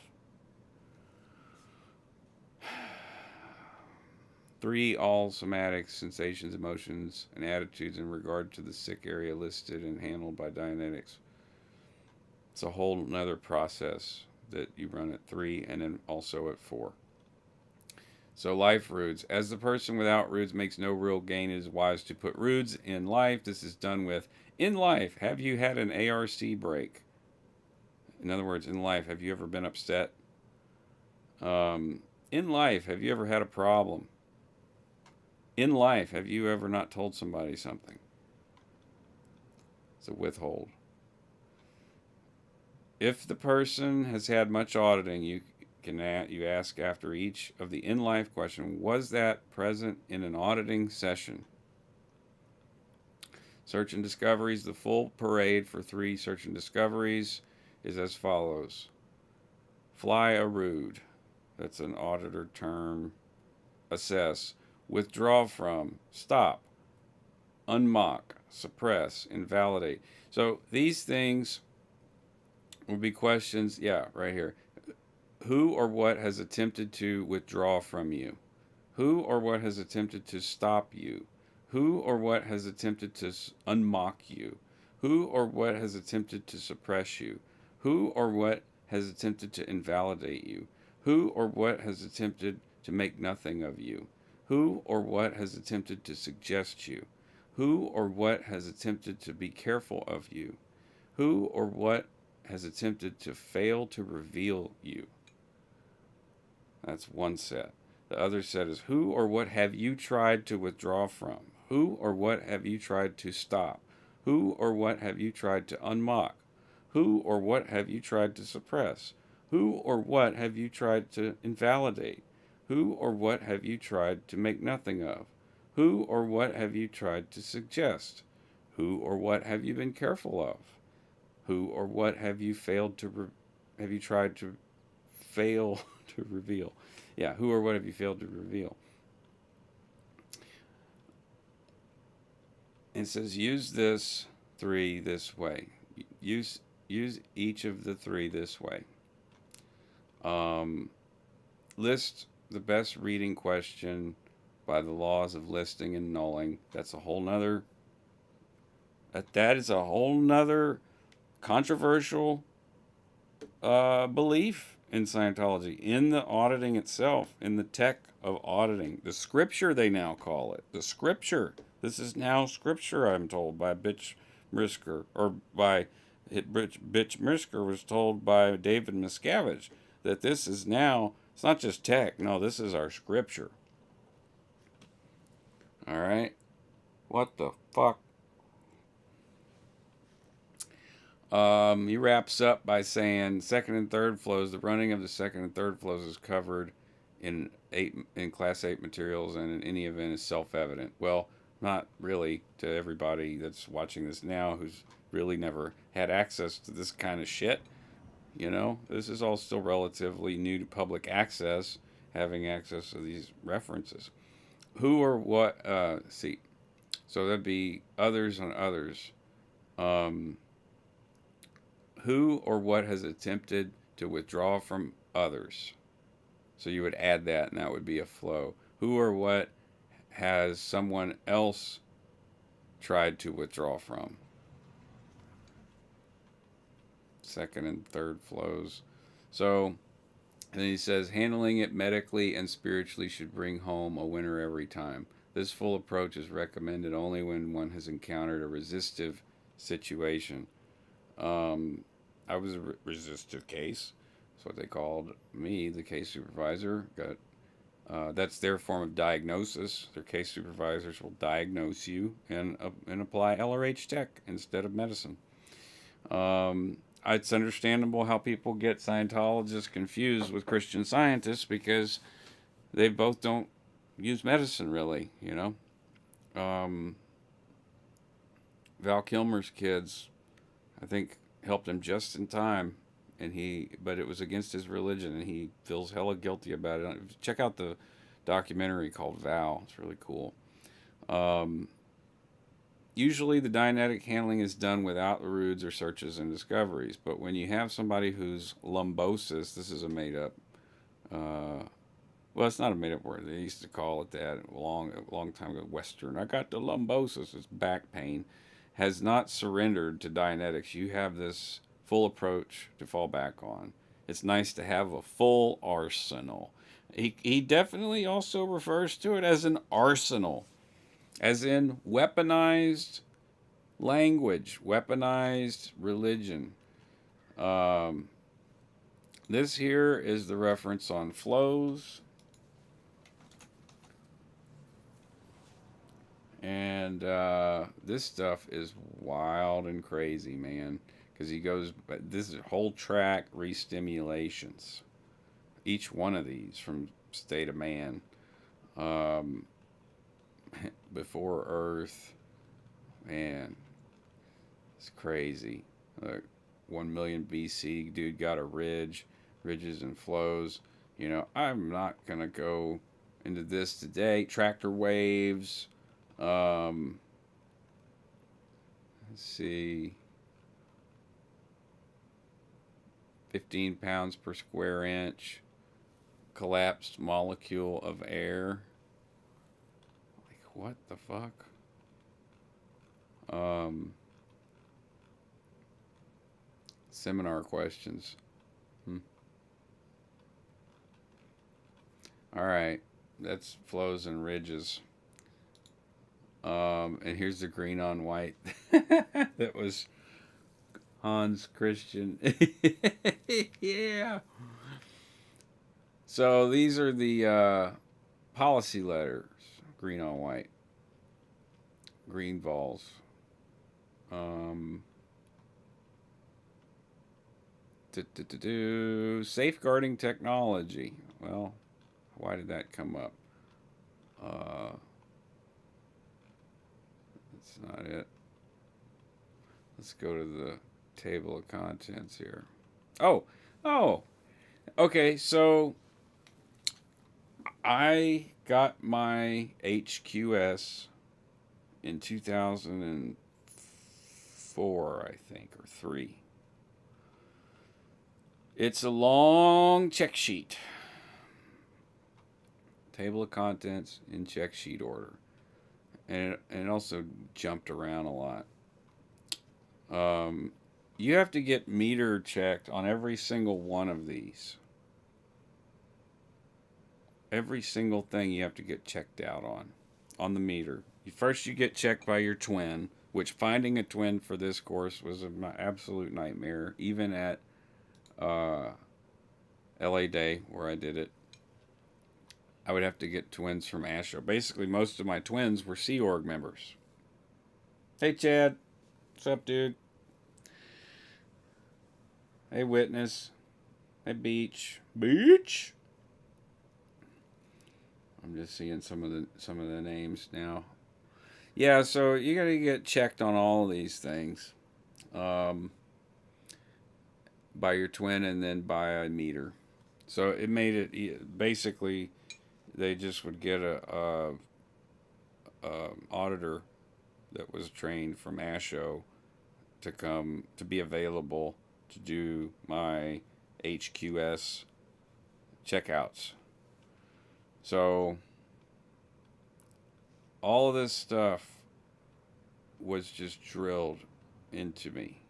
3, all somatic sensations, emotions, and attitudes in regard to the sick area listed and handled by Dianetics. It's a whole nother process that you run at 3 and then also at 4. So life roots. As the person without roots makes no real gain, it is wise to put roots in life. This is done with, in life, have you had an ARC break? In other words, in life, have you ever been upset? In life, have you ever had a problem? In life, have you ever not told somebody something? It's a withhold. If the person has had much auditing, you ask after each of the in-life question, was that present in an auditing session? Search and discoveries, the full parade for 3 search and discoveries is as follows. Fly a rood, that's an auditor term. Assess, withdraw from, stop, unmock, suppress, invalidate. So these things will be questions, right here. Who or what has attempted to withdraw from you? Who or what has attempted to stop you? Who or what has attempted to unmock you? Who or what has attempted to suppress you? Who or what has attempted to invalidate you? Who or what has attempted to make nothing of you? Who or what has attempted to suggest you? Who or what has attempted to be careful of you? Who or what has attempted to fail to reveal you? That's one set. The other set is who or what have you tried to withdraw from? Who or what have you tried to stop? Who or what have you tried to unmock? Who or what have you tried to suppress? Who or what have you tried to invalidate? Who or what have you tried to make nothing of? Who or what have you tried to suggest? Who or what have you been careful of? Who or what have you tried to fail to reveal? Yeah, who or what have you failed to reveal? It says use this 3 this way. Use each of the 3 this way. List the best reading question by the laws of listing and nulling. That's a whole nother. That is a whole nother controversial belief in Scientology, in the auditing itself, in the tech of auditing. The scripture, they now call it. The scripture. This is now scripture, I'm told, by Bitch Brisker, or by Bitch Brisker was told by David Miscavige that this is now, it's not just tech, no, this is our scripture. All right? What the fuck? He wraps up by saying second and third flows. The running of the second and third flows is covered in Class 8 materials, and in any event is self-evident. Well, not really to everybody that's watching this now who's really never had access to this kind of shit. You know, this is all still relatively new to public access, having access to these references. Who or what? See, so that'd be others on others. Who or what has attempted to withdraw from others? So you would add that, and that would be a flow. Who or what has someone else tried to withdraw from? Second and third flows. So, and then he says, handling it medically and spiritually should bring home a winner every time. This full approach is recommended only when one has encountered a resistive situation. I was a resistive case. That's what they called me, the case supervisor. That's their form of diagnosis. Their case supervisors will diagnose you and apply LRH tech instead of medicine. It's understandable how people get Scientologists confused with Christian Scientists because they both don't use medicine really, you know. Val Kilmer's kids, I think, helped him just in time, but it was against his religion, and he feels hella guilty about it. Check out the documentary called Val. It's really cool. Usually the Dianetic handling is done without the Rudes or searches and discoveries, but when you have somebody who's lumbosis, this is a made-up, well, it's not a made-up word. They used to call it that a long time ago, Western. I got the lumbosis. It's back pain. Has not surrendered to Dianetics. You have this full approach to fall back on. It's nice to have a full arsenal. He definitely also refers to it as an arsenal, as in weaponized language, weaponized religion. This here is the reference on flows. And this stuff is wild and crazy, man. Because he goes, this is whole track re-stimulations. Each one of these from State of Man. Before Earth. Man. It's crazy. 1 million BC, dude got a ridge. Ridges and flows. You know, I'm not going to go into this today. Tractor waves. Let's see. 15 pounds per square inch. Collapsed molecule of air. Like, what the fuck? Seminar questions. Alright. That's flows and ridges. And here's the green on white. That was Hans Christian. Yeah. So these are the policy letters. Green on white. Green vols. Safeguarding technology. Well, why did that come up? That's not it. Let's go to the table of contents here. Oh. Okay, so I got my HQS in 2004, I think, or 3. It's a long check sheet. table of contents in check sheet order. And it also jumped around a lot. You have to get meter checked on every single one of these. Every single thing you have to get checked out on the meter. First, you get checked by your twin, which finding a twin for this course was an absolute nightmare, even at LA Day, where I did it. I would have to get twins from ASHO. Basically, most of my twins were Sea Org members. Hey, Chad. What's up, dude? Hey, Witness. Hey, Beach. Beach? I'm just seeing some of the names now. Yeah, so you got to get checked on all of these things. By your twin and then by a meter. So it made it basically they just would get a auditor that was trained from ASHO to come to be available to do my HQS checkouts. So all of this stuff was just drilled into me.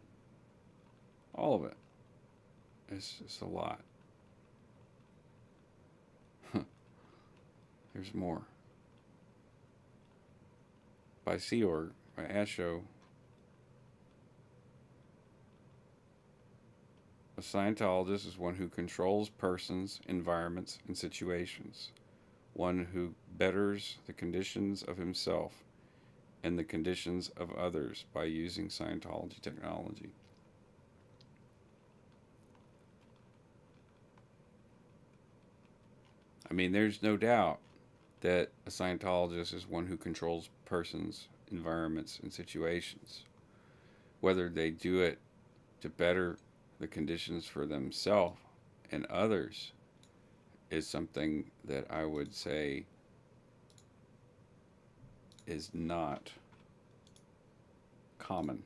All of it. It's a lot. There's more. By Sea Org, by ASHO. A Scientologist is one who controls persons, environments, and situations. One who betters the conditions of himself and the conditions of others by using Scientology technology. I mean, there's no doubt that a Scientologist is one who controls persons, environments, and situations. Whether they do it to better the conditions for themselves and others is something that I would say is not common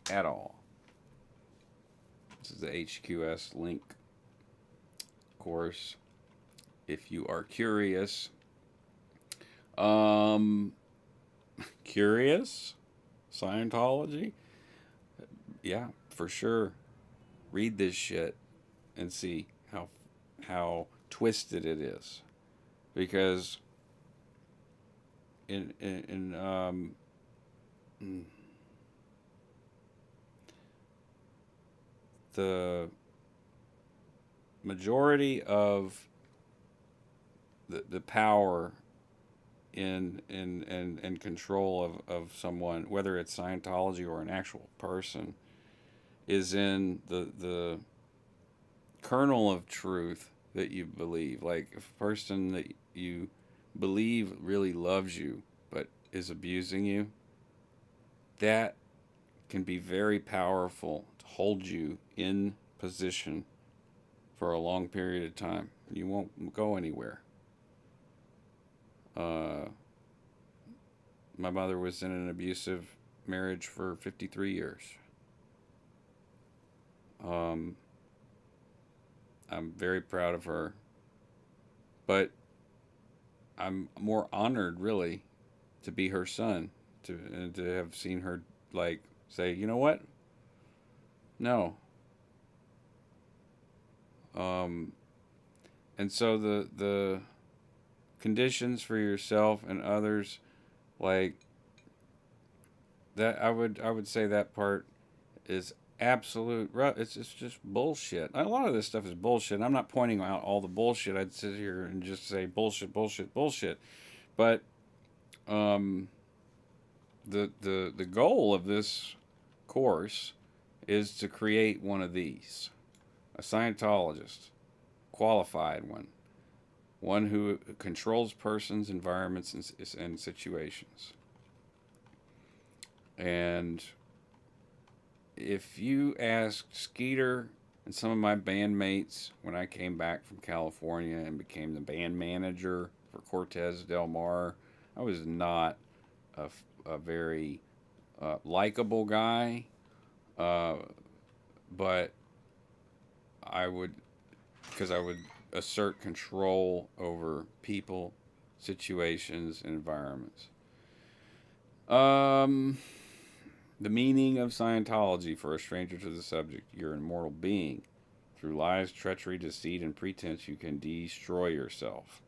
at all. This is the HQS link course. If you are curious, curious Scientology, yeah, for sure. Read this shit and see how twisted it is, because in the majority of the power in control of someone, whether it's Scientology or an actual person, is in the kernel of truth that you believe. Like, if a person that you believe really loves you but is abusing you, that can be very powerful to hold you in position for a long period of time. You won't go anywhere. My mother was in an abusive marriage for 53 years. I'm very proud of her, but I'm more honored, really, to be her son, to have seen her, like, say, you know what? No. And so the conditions for yourself and others, like that, I would say that part is absolute. It's just bullshit. A lot of this stuff is bullshit. I'm not pointing out all the bullshit. I'd sit here and just say bullshit, bullshit, bullshit. But the goal of this course is to create one of these, a Scientologist, qualified one who controls persons, environments, and situations. And if you ask Skeeter and some of my bandmates when I came back from California and became the band manager for Cortez Del Mar, I was not a very likable guy, but I would assert control over people, situations, and environments. Um, the meaning of Scientology for a stranger to the subject: you're an immortal being. Through lies, treachery, deceit, and pretense, you can destroy yourself.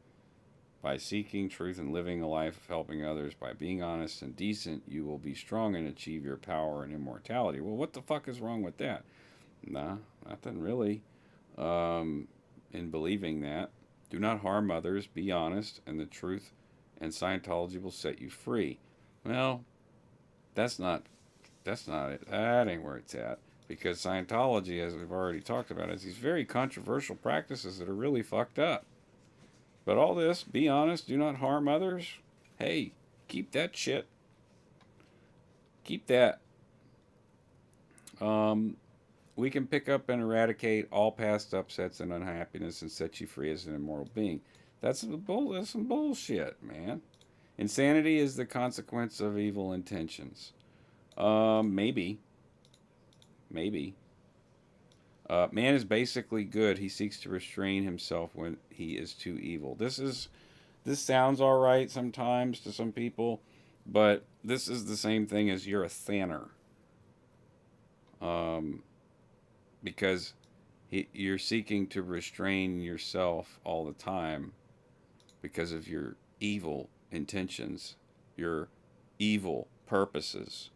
By seeking truth and living a life of helping others, by being honest and decent, you will be strong and achieve your power and immortality. Well, what the fuck is wrong with that? Nah, nothing really. In believing that, do not harm others, be honest, and the truth and Scientology will set you free. Well, that's not it. That ain't where it's at. Because Scientology, as we've already talked about, has these very controversial practices that are really fucked up. But all this, be honest, do not harm others, hey, keep that shit. Keep that. We can pick up and eradicate all past upsets and unhappiness and set you free as an immortal being. That's some bullshit, man. Insanity is the consequence of evil intentions. Maybe. Man is basically good. He seeks to restrain himself when he is too evil. This sounds all right sometimes to some people, but this is the same thing as you're a thinner. Because you're seeking to restrain yourself all the time because of your evil intentions, your evil purposes,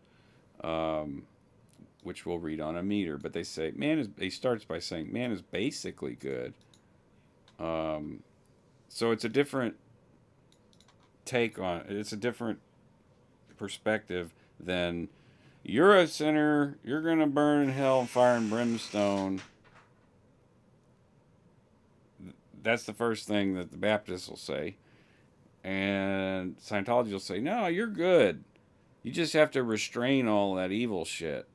which we'll read on a meter. But they say he starts by saying man is basically good. So it's a different take on it. It's a different perspective than you're a sinner, you're going to burn in hell, fire and brimstone. That's the first thing that the Baptists will say. And Scientology will say, no, you're good. You just have to restrain all that evil shit.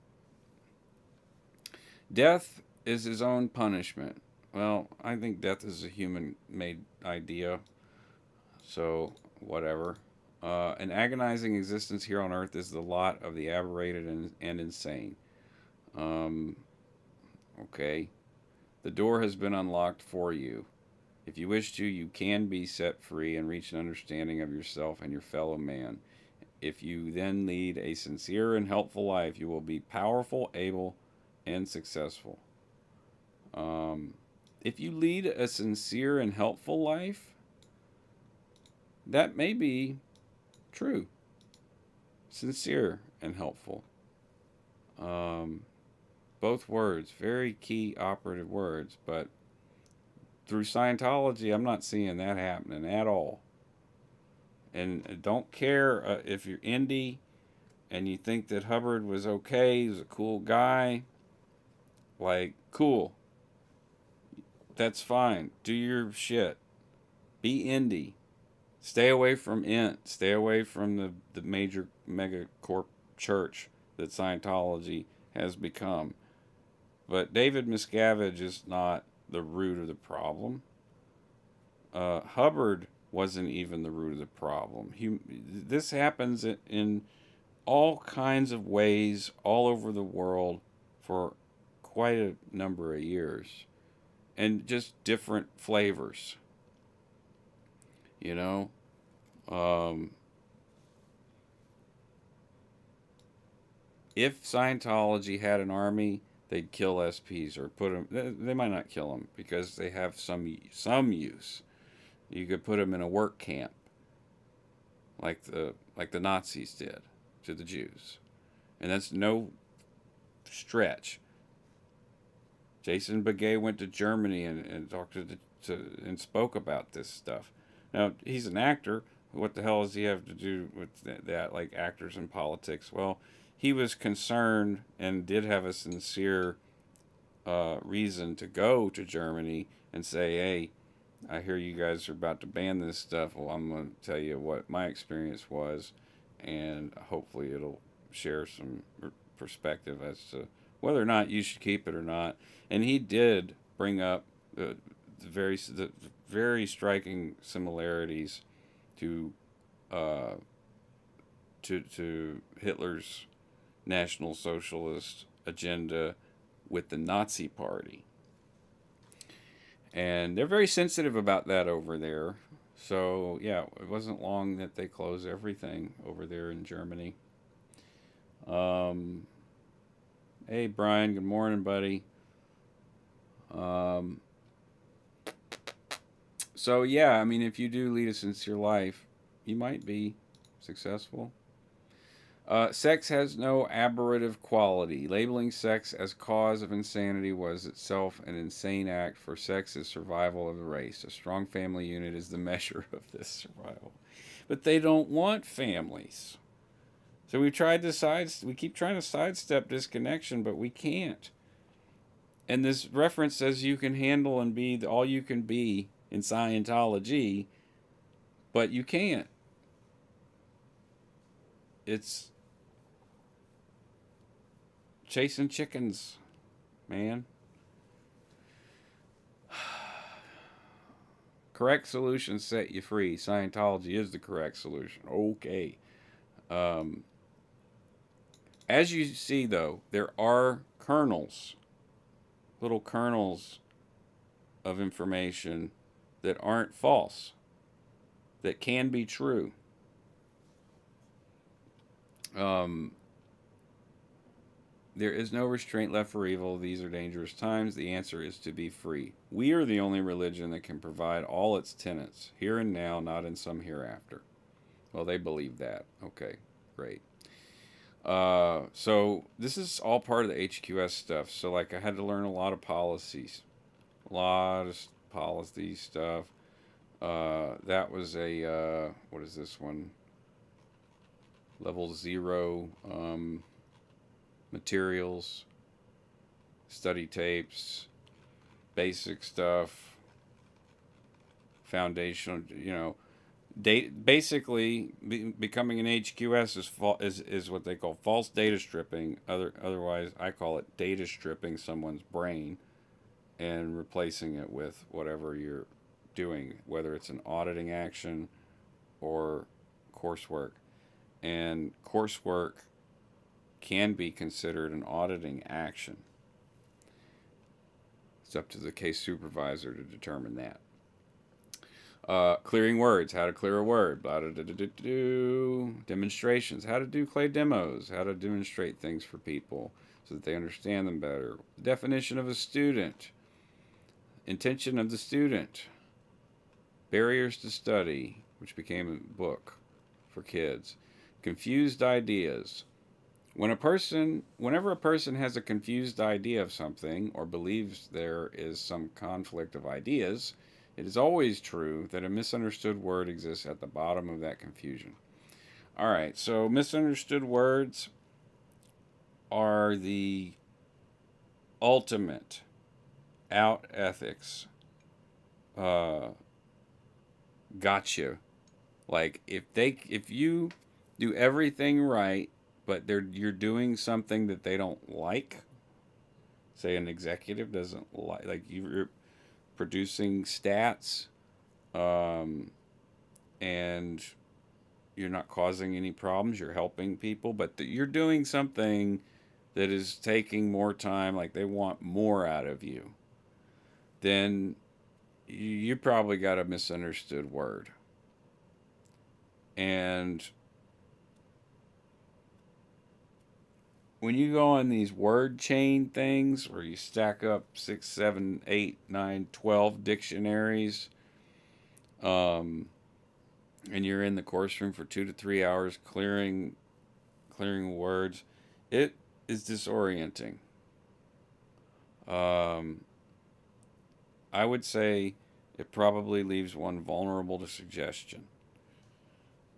Death is his own punishment. Well, I think death is a human-made idea. So, whatever. An agonizing existence here on earth is the lot of the aberrated and insane. Okay. The door has been unlocked for you. If you wish to, you can be set free and reach an understanding of yourself and your fellow man. If you then lead a sincere and helpful life, you will be powerful, able, and successful. If you lead a sincere and helpful life, that may be true. Sincere and helpful. Both words, very key operative words, but through Scientology, I'm not seeing that happening at all. And don't care if you're indie and you think that Hubbard was okay, he was a cool guy. Like, cool. That's fine. Do your shit. Be indie. Stay away from Int. Stay away from the major mega corp church that Scientology has become. But David Miscavige is not the root of the problem. Hubbard wasn't even the root of the problem. This happens in all kinds of ways all over the world for quite a number of years. And just different flavors. You know? If Scientology had an army, they'd kill SPs or put them. They might not kill them because they have some use. You could put them in a work camp, like the Nazis did to the Jews, and that's no stretch. Jason Begay went to Germany and talked and spoke about this stuff. Now he's an actor. What the hell does he have to do with that? Like actors in politics? Well, he was concerned and did have a sincere reason to go to Germany and say, hey, I hear you guys are about to ban this stuff. Well, I'm going to tell you what my experience was, and hopefully it'll share some perspective as to whether or not you should keep it or not. And he did bring up the very striking similarities to Hitler's National Socialist agenda with the Nazi Party. And they're very sensitive about that over there. So, yeah, it wasn't long that they closed everything over there in Germany. Um, hey, Brian, good morning, buddy. Um, so, yeah, I mean, if you do lead a sincere life, you might be successful. Sex has no aberrative quality. Labeling sex as cause of insanity was itself an insane act, for sex is survival of the race. A strong family unit is the measure of this survival. But they don't want families. So we keep trying to sidestep this connection, but we can't. And this reference says you can handle and be all you can be in Scientology, but you can't. It's chasing chickens, man. Correct solutions set you free. Scientology is the correct solution. Okay. Um, as you see, though, there are kernels, little kernels of information that aren't false, that can be true. There is no restraint left for evil. These are dangerous times. The answer is to be free. We are the only religion that can provide all its tenets, here and now, not in some hereafter. Well, they believe that. Okay, great. So this is all part of the HQS stuff. So, like, I had to learn a lot of policies, a lot of policy stuff. That was what is this one? Level 0 materials, study tapes, basic stuff, foundational, basically becoming an HQS is what they call false data stripping. Otherwise, I call it data stripping someone's brain and replacing it with whatever you're doing, whether it's an auditing action or coursework. And coursework can be considered an auditing action. It's up to the case supervisor to determine that. Clearing words, how to clear a word, blah, blah, blah, blah, blah. Demonstrations, how to do clay demos, how to demonstrate things for people so that they understand them better. The definition of a student, intention of the student, barriers to study, which became a book for kids, confused ideas. Whenever a person has a confused idea of something or believes there is some conflict of ideas, it is always true that a misunderstood word exists at the bottom of that confusion. All right, so misunderstood words are the ultimate out ethics. Gotcha. Like if you do everything right, but you're doing something that they don't like. Say an executive doesn't like you're producing stats, and you're not causing any problems. You're helping people, but you're doing something that is taking more time. Like they want more out of you. Then you probably got a misunderstood word. And when you go on these word chain things where you stack up 6, 7, 8, 9, 12 dictionaries, and you're in the course room for 2 to 3 hours clearing words, it is disorienting. I would say it probably leaves one vulnerable to suggestion.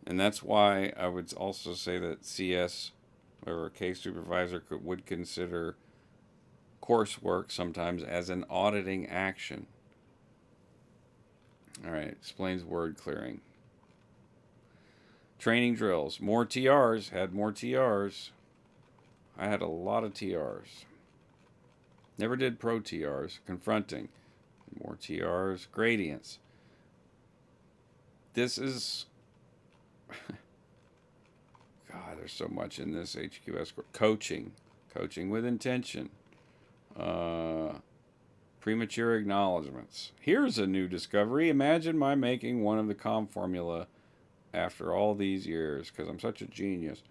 And that's why I would also say that CS or a case supervisor would consider coursework sometimes as an auditing action. All right, explains word clearing. Training drills. More TRs. Had more TRs. I had a lot of TRs. Never did pro TRs. Confronting. More TRs. Gradients. This is... God, there's so much in this HQS. Coaching with intention. Premature acknowledgments. Here's a new discovery. Imagine my making one of the calm formula after all these years, because I'm such a genius.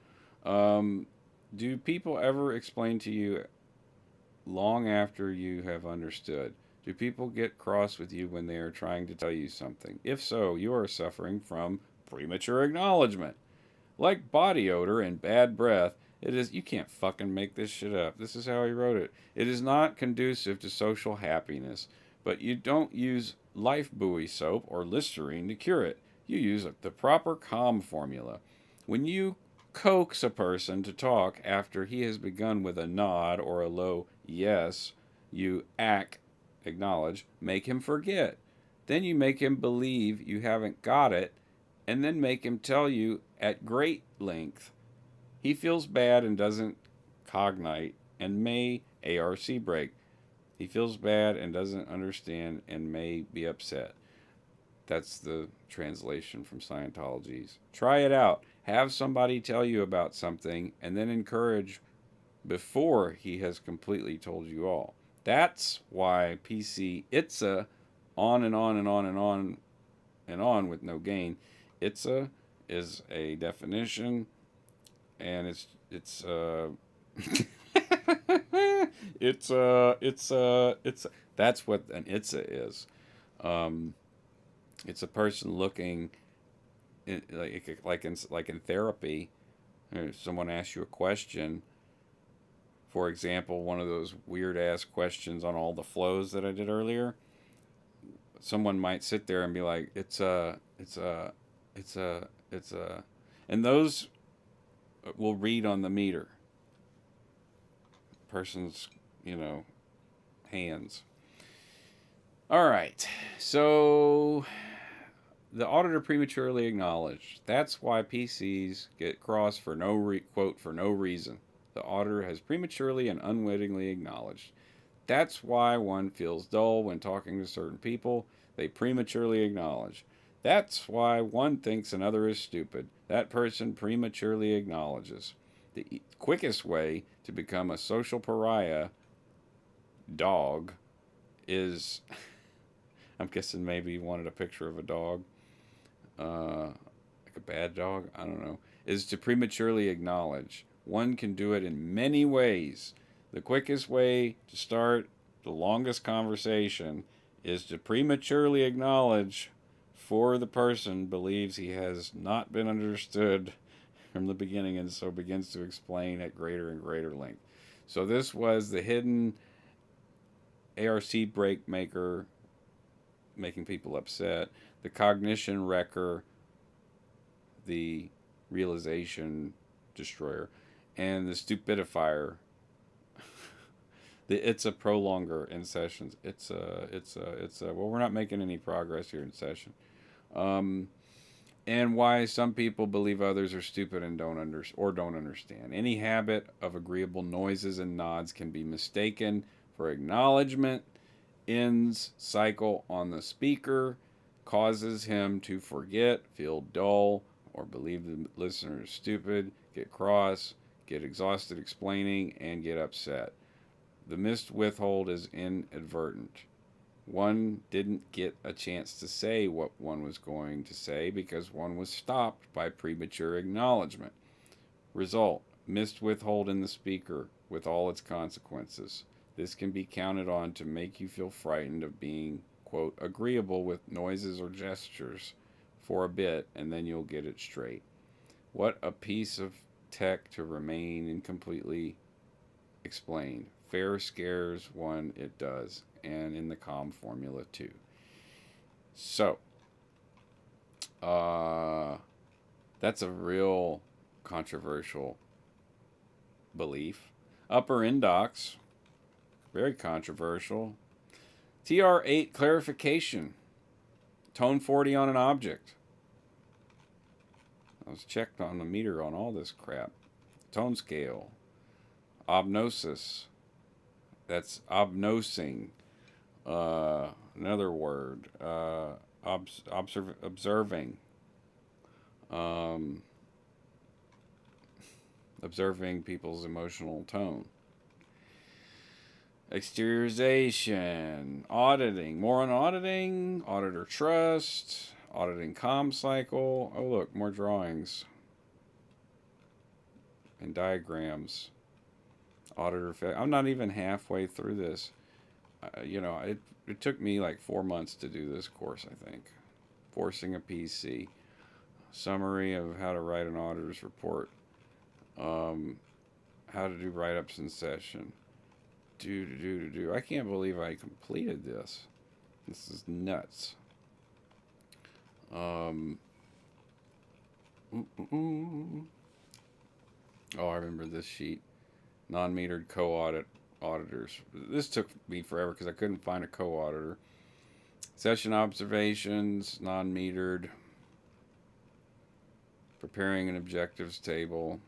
Do people ever explain to you long after you have understood? Do people get cross with you when they are trying to tell you something? If so, you are suffering from premature acknowledgement. Like body odor and bad breath, it is, you can't fucking make this shit up. This is how he wrote it. It is not conducive to social happiness, but you don't use life buoy soap or Listerine to cure it. You use the proper calm formula. When you coax a person to talk after he has begun with a nod or a low yes, you acknowledge, make him forget. Then you make him believe you haven't got it, and then make him tell you at great length. He feels bad and doesn't cognite and may ARC break. He feels bad and doesn't understand and may be upset. That's the translation from Scientology's. Try it out. Have somebody tell you about something and then encourage before he has completely told you all. That's why PC ITSA on and on and on and on and on with no gain. ITSA is a definition, and it's that's what an ITSA is. It's a person looking like in therapy. Someone asks you a question. For example, one of those weird ass questions on all the flows that I did earlier. Someone might sit there and be like, and those will read on the meter. Person's, hands. All right. So the auditor prematurely acknowledged. That's why PCs get crossed for quote, for no reason. The auditor has prematurely and unwittingly acknowledged. That's why one feels dull when talking to certain people. They prematurely acknowledge. That's why one thinks another is stupid. That person prematurely acknowledges. The quickest way to become a social pariah dog is, I'm guessing maybe you wanted a picture of a dog, like a bad dog, I don't know, is to prematurely acknowledge. One can do it in many ways. The quickest way to start the longest conversation is to prematurely acknowledge for the person believes he has not been understood from the beginning and so begins to explain at greater and greater length. So this was the hidden ARC break maker, making people upset, the cognition wrecker, the realization destroyer, and the stupidifier. It's a prolonger in sessions. It's a well, we're not making any progress here in session. And why some people believe others are stupid and don't understand. Any habit of agreeable noises and nods can be mistaken for acknowledgement. Ends cycle on the speaker, causes him to forget, feel dull, or believe the listener is stupid, get cross, get exhausted explaining, and get upset. The missed withhold is inadvertent. One didn't get a chance to say what one was going to say because one was stopped by premature acknowledgement. Result: missed withhold in the speaker with all its consequences. This can be counted on to make you feel frightened of being, quote, agreeable with noises or gestures for a bit, and then you'll get it straight. What a piece of tech to remain incompletely explained. Fair scares one, it does, and in the calm formula too. So, that's a real controversial belief. Upper indox, very controversial. TR8 clarification. Tone 40 on an object. I was checked on the meter on all this crap. Tone scale. Obnosis. That's obnosing. Another word. Observing. Observing people's emotional tone. Exteriorization, auditing, more on auditing, auditor trust, auditing comm cycle. Oh, look, more drawings and diagrams. Auditor, I'm not even halfway through this. It took me like 4 months to do this course, I think. Forcing a PC. Summary of how to write an auditor's report. How to do write-ups in session. I can't believe I completed this. This is nuts. Oh, I remember this sheet. Non-metered auditors. This took me forever because I couldn't find a co-auditor. Session observations, non-metered. Preparing an objectives table.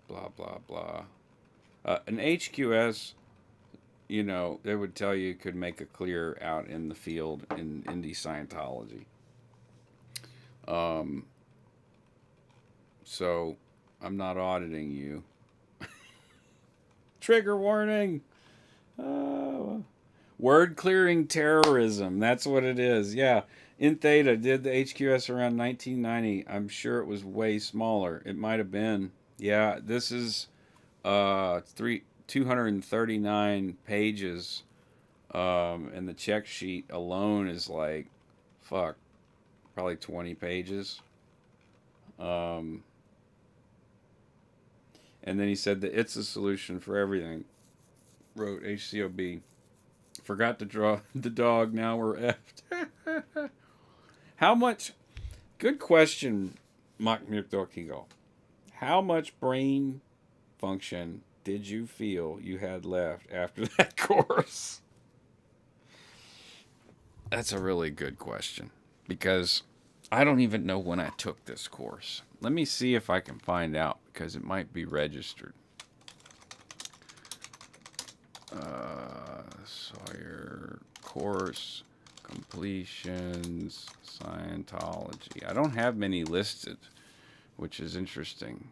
Blah, blah, blah. An HQS, they would tell you could make a clear out in the field in indie Scientology. So I'm not auditing you. Trigger warning. Word clearing terrorism. That's what it is. Yeah. In Theta, did the HQS around 1990. I'm sure it was way smaller. It might have been. Yeah, this is 239 pages. And the check sheet alone is like, probably 20 pages. And then he said that it's a solution for everything. Wrote HCOB. Forgot to draw the dog. Now we're effed. How much? Good question, Makmukdokigo. How much brain function did you feel you had left after that course? That's a really good question because I don't even know when I took this course. Let me see if I can find out because it might be registered. Sawyer course completions Scientology. I don't have many listed, which is interesting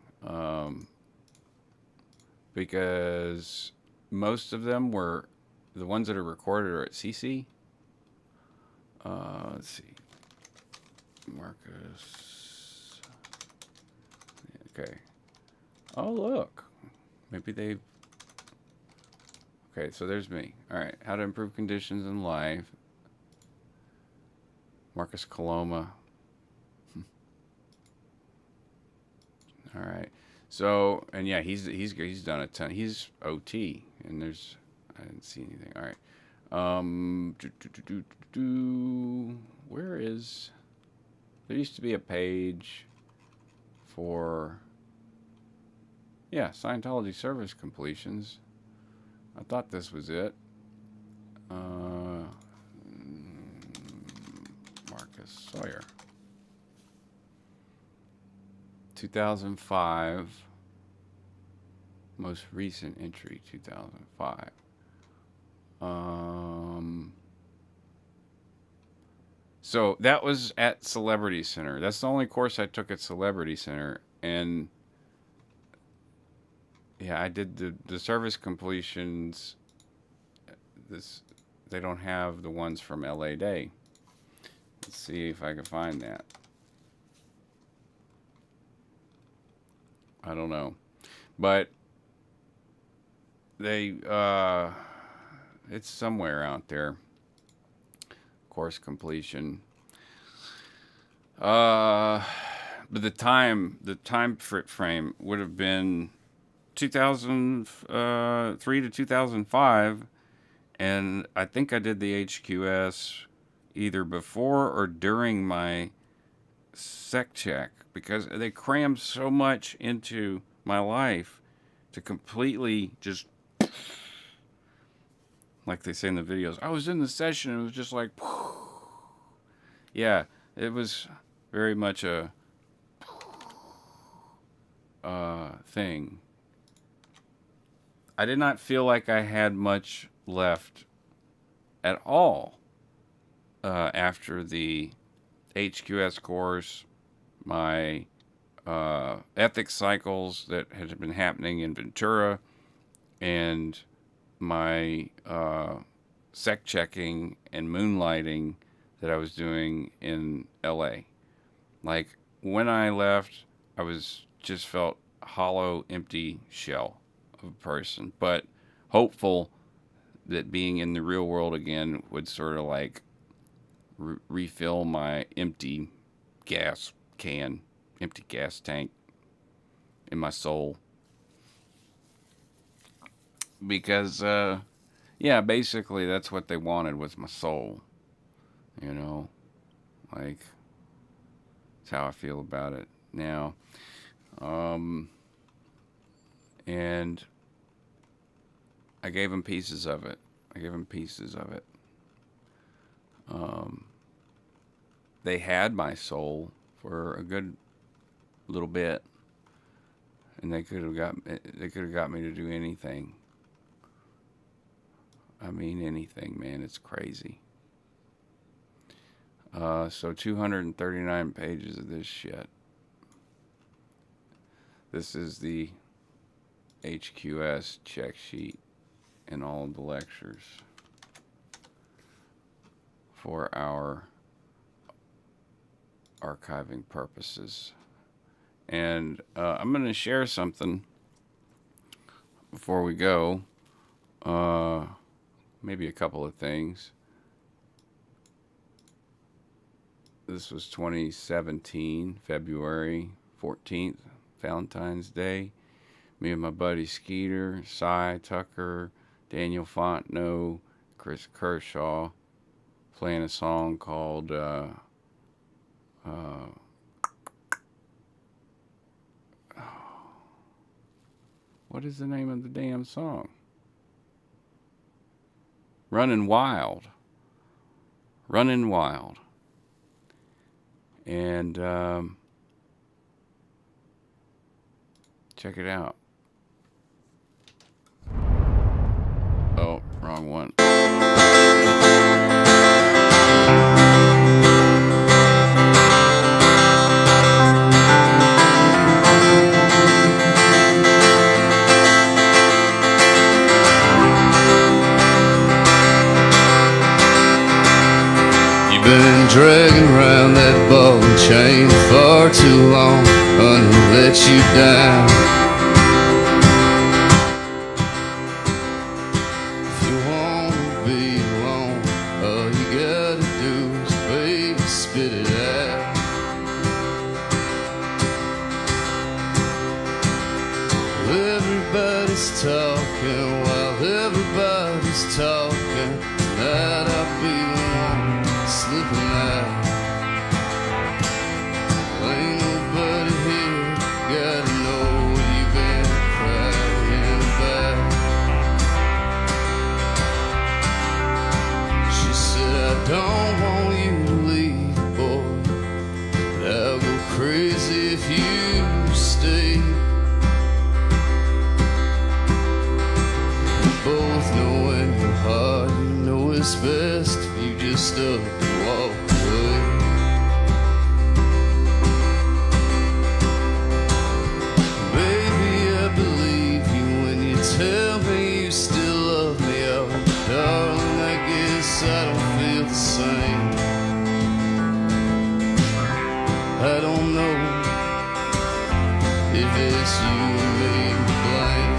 because most of them were the ones that are recorded are at CC. Let's see. Marcus. Okay. Oh, look. Maybe they. Okay, so there's me. All right. How to improve conditions in life. Marcus Coloma. All right. So, and yeah, he's done a ton. He's OT, and I didn't see anything. All right. Where is? There used to be a page for. Yeah, Scientology service completions. I thought this was it. Marcus Sawyer. 2005. Most recent entry, 2005. So that was at Celebrity Center. That's the only course I took at Celebrity Center. And yeah, I did the service completions. They don't have the ones from LA Day. Let's see if I can find that. I don't know. But it's somewhere out there. Course completion. But the time frame would have been 2003 to 2005, and I think I did the HQS either before or during my sec check because they crammed so much into my life to completely just, like they say in the videos, I was in the session and it was just like, yeah, it was very much a thing. I did not feel like I had much left at all after the HQS course, my ethics cycles that had been happening in Ventura, and my sect checking and moonlighting that I was doing in LA. Like, when I left, I was just felt hollow, empty shell of a person, but hopeful that being in the real world again would sort of like refill my empty gas tank in my soul. Because, yeah, basically that's what they wanted with my soul. You know, like, that's how I feel about it now. And I gave them pieces of it. They had my soul for a good little bit, and they could have got me to do anything. I mean, anything, man. It's crazy. So 239 pages of this shit. This is the HQS check sheet and all of the lectures for our archiving purposes. And I'm going to share something before we go. Maybe a couple of things. This was 2017, February 14th, Valentine's Day. Me and my buddy Skeeter, Cy Tucker, Daniel Fontenot, Chris Kershaw, playing a song called what is the name of the damn song? Running Wild. And check it out. Oh, wrong one. Been dragging around that ball and chain far too long, honey, let you down. If you wanna be alone, all you gotta do is baby spit it out. Everybody's talking while everybody's talking. Tonight I'll be the one slipping out. Ain't nobody here, gotta know what you've been crying about. She said, I don't want you to leave, boy, but I'll go crazy if you stay. We both know in your heart, you know it's best if you just up and walk away. Baby, I believe you when you tell me you still love me. Oh, darling, I guess I don't feel the same. I don't know if it's you and me to blame.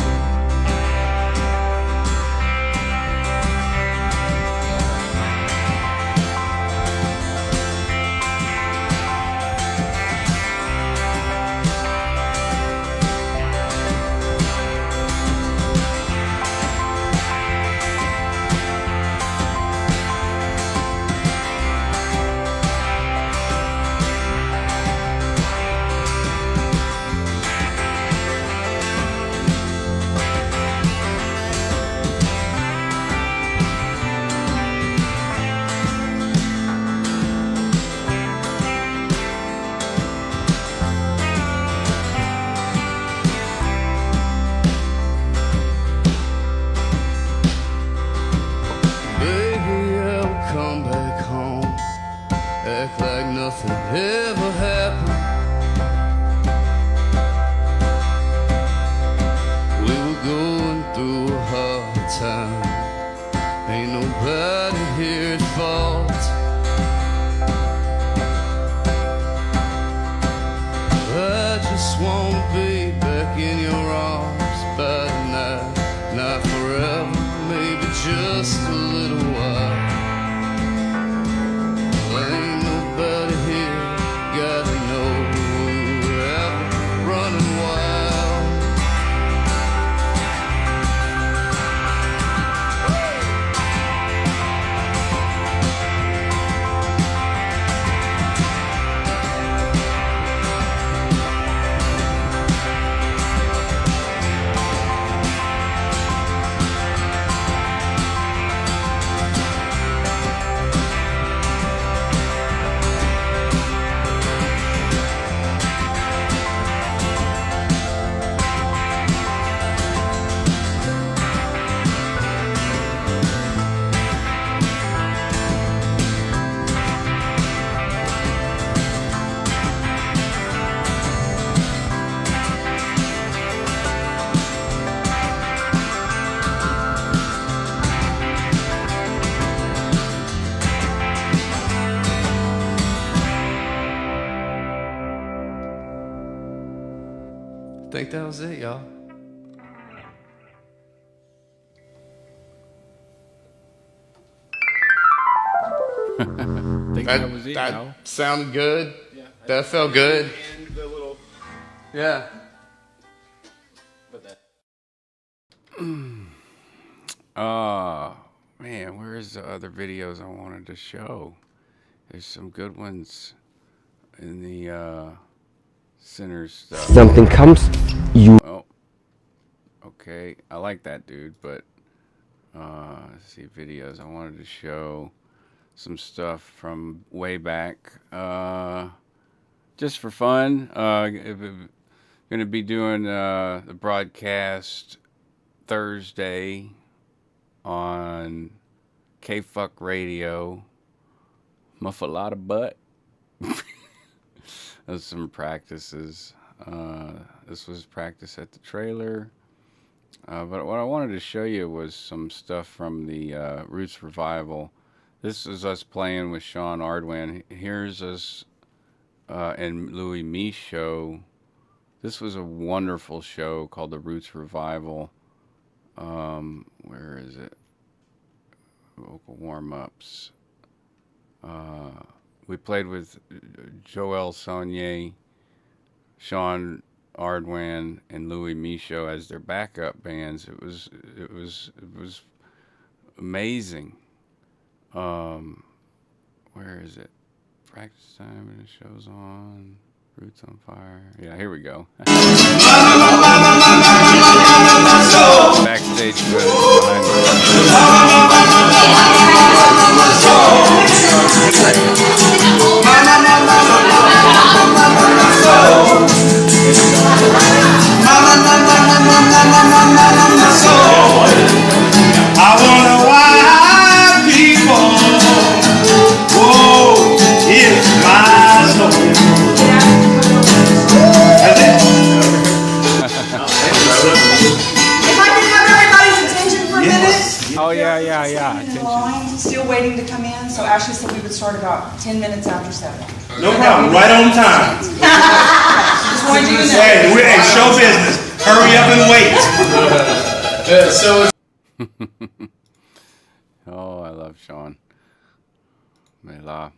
think that was it, y'all. Think that was it, that no? sounded good. Yeah, That felt good. and the little. Yeah. But that. Man, where's the other videos I wanted to show? There's some good ones in the center stuff. Something comes, you. Oh, okay. I like that dude, but let's see videos. I wanted to show some stuff from way back, just for fun. Going to be doing the broadcast Thursday on K-Fuck Radio. Muffalata butt. There's some practices. This was practice at the trailer. But what I wanted to show you was some stuff from the Roots Revival. This is us playing with Sean Ardwan. Here's us and Louis Mee's show. This was a wonderful show called the Roots Revival. Where is it? Vocal warm-ups. We played with Joel Saunier, Sean Ardwan, and Louis Michaud as their backup bands. It was amazing. Where is it? Practice time and the show's on. Roots on Fire. Yeah, here we go. Backstage behind I wonder why people, whoa, it's my soul. If I could have everybody's attention for a minute. Oh, yeah. In line, still waiting to come in, so Ashley said we would start about 10 minutes after 7. No problem, right on time. Just wanted you to know. Hey, we're in show business. Hurry up and wait. So Oh, I love Sean. Mela.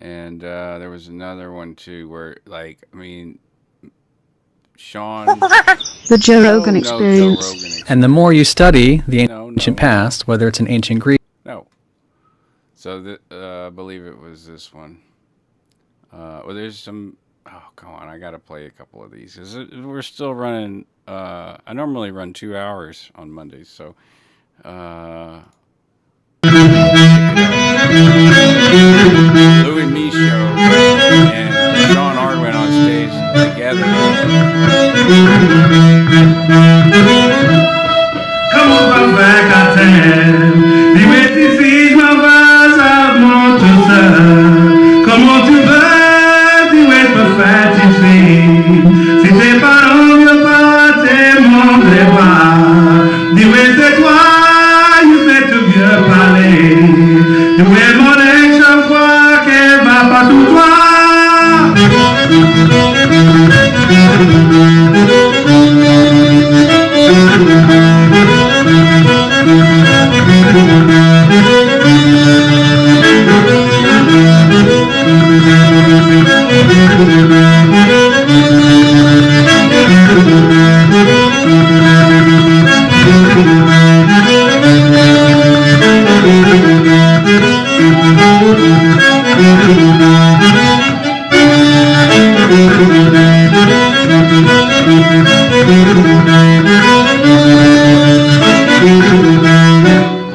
And there was another one too where, like, I mean, Sean. The Joe Rogan No, Experience. Joe Rogan And the more you study the No, ancient no. past, whether it's in ancient Greece, No. So I believe it was this one. Well, there's some. Oh, come on! I gotta play a couple of these. We're still running. I normally run 2 hours on Mondays, so. Louis Michaud and Sean Ardwan on stage together. Come on back à terre. Dis-moi tes filles, ma vas à mon tout seul. Comment tu vas, dis-moi me fatiguer. Si tes parents ne pas te montrer pas. Dis-moi c'est toi, il fait tout bien parler. Dis-moi mon ex chaque fois qu'elle va pas sous toi.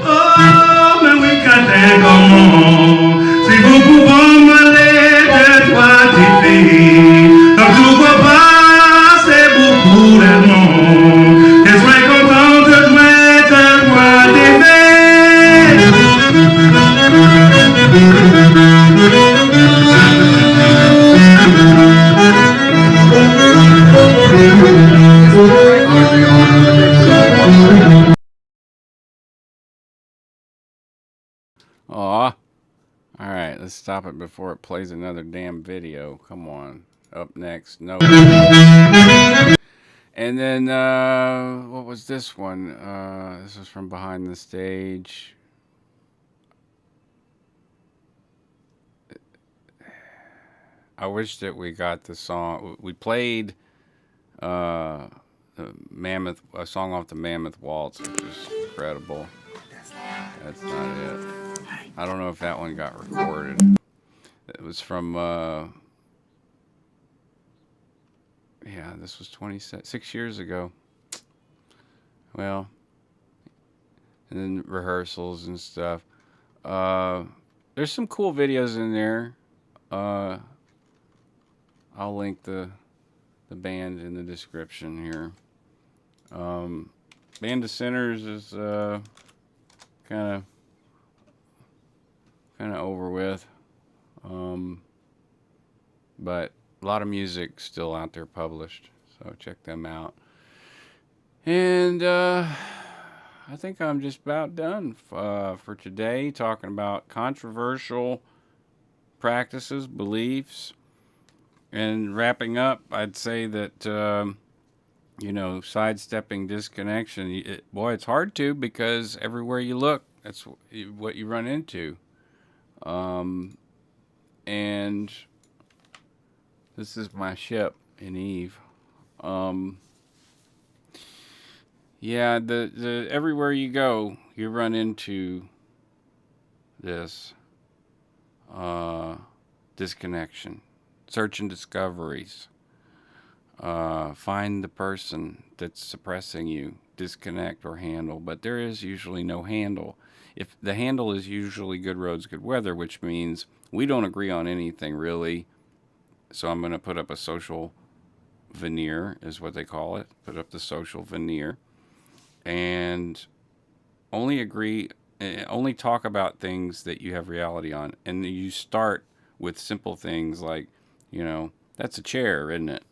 Oh, mais oui, qu'à comment si vous pouvez m'aller de toi, t'y comme tout va pas, c'est beaucoup d'amour. Et sois content de mettre moi Aw. Alright, let's stop it before it plays another damn video. Come on. Up next. No. And then, what was this one? This was from behind the stage. I wish that we got the song. We played the Mammoth, a song off the Mammoth Waltz, which is incredible. That's not it. I don't know if that one got recorded. It was from, yeah, this was 6 years ago. Well, and then rehearsals and stuff. There's some cool videos in there. I'll link the band in the description here. Band of Sinners is kind of over with, but a lot of music still out there published, so check them out. And I think I'm just about done for today, talking about controversial practices, beliefs. And wrapping up, I'd say that, sidestepping disconnection, it's hard to, because everywhere you look, that's what you run into. And this is my ship in Eve. Yeah, the everywhere you go, you run into this disconnection. Search and discoveries. Find the person that's suppressing you, disconnect or handle, but there is usually no handle. If the handle is usually good roads, good weather, which means we don't agree on anything really. So I'm going to put up a social veneer, is what they call it. Put up the social veneer, and only talk about things that you have reality on. And you start with simple things like, that's a chair, isn't it?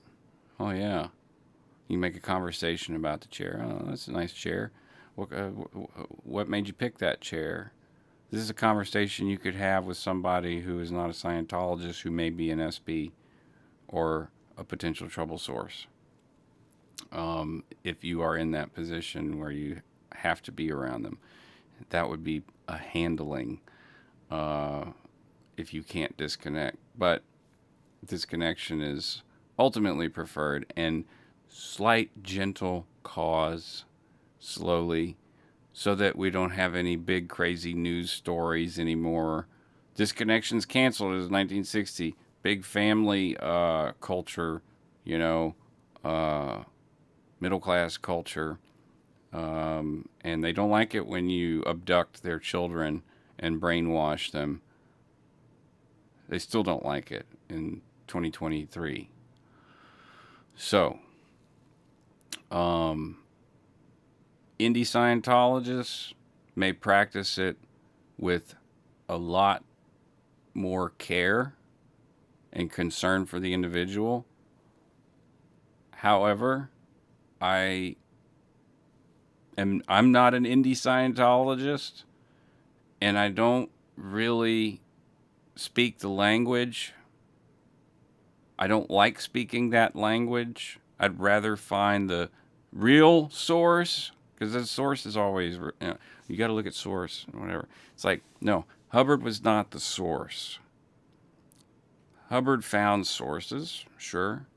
Oh, yeah. You make a conversation about the chair. Oh, that's a nice chair. What made you pick that chair? This is a conversation you could have with somebody who is not a Scientologist, who may be an SB or a potential trouble source. If you are in that position where you have to be around them, that would be a handling if you can't disconnect. But disconnection is ultimately preferred, and slight, gentle cause slowly, so that we don't have any big, crazy news stories anymore. Disconnection's canceled. It was 1960. Big family culture, middle class culture, and they don't like it when you abduct their children and brainwash them. They still don't like it in 2023. So, indie Scientologists may practice it with a lot more care and concern for the individual. However, I'm not an indie Scientologist, and I don't really speak the language. I don't like speaking that language. I'd rather find the real source, because the source is always, you got to look at source and whatever. It's like, no, Hubbard was not the source. Hubbard found sources, sure,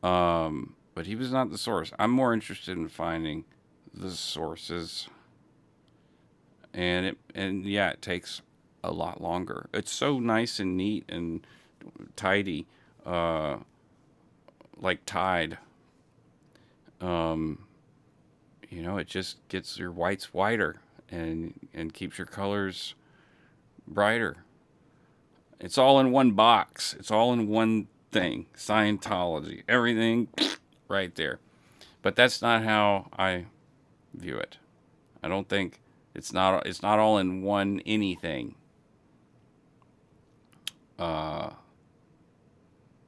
but he was not the source. I'm more interested in finding the sources, and it takes a lot longer. It's so nice and neat and tidy, like Tide. It just gets your whites whiter and keeps your colors brighter. It's all in one box. It's all in one thing. Scientology. Everything right there. But that's not how I view it. I don't think it's not all in one anything.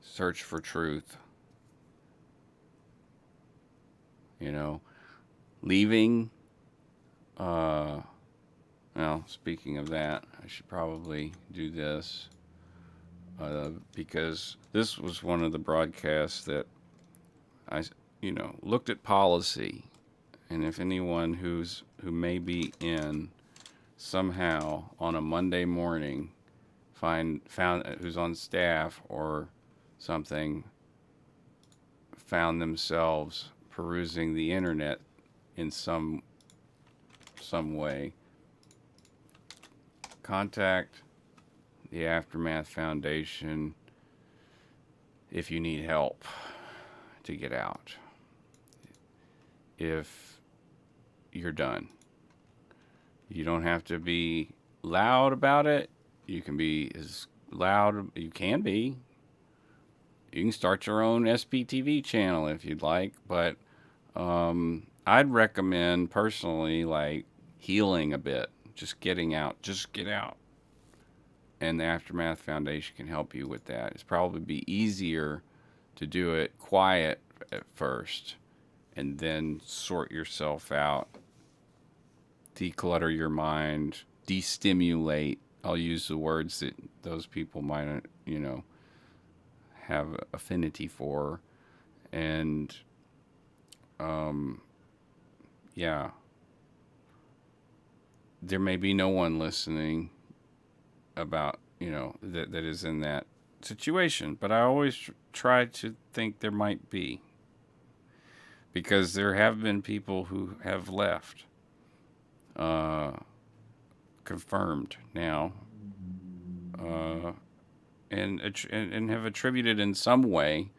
Search for truth. Leaving. Speaking of that, I should probably do this. Because this was one of the broadcasts that looked at policy, and if anyone who may be in somehow on a Monday morning found who's on staff or something found themselves perusing the internet in some way, contact the Aftermath Foundation if you need help to get out. If you're done, you don't have to be loud about it. You can be as loud you can be. You can start your own SPTV channel if you'd like, but I'd recommend personally like healing a bit, just getting out, just get out. And the Aftermath Foundation can help you with that. It's probably be easier to do it quiet at first and then sort yourself out, declutter your mind, destimulate. I'll use the words that those people might, have affinity for. And, yeah, there may be no one listening about, that is in that situation, but I always try to think there might be, because there have been people who have left, confirmed now, and have attributed in some way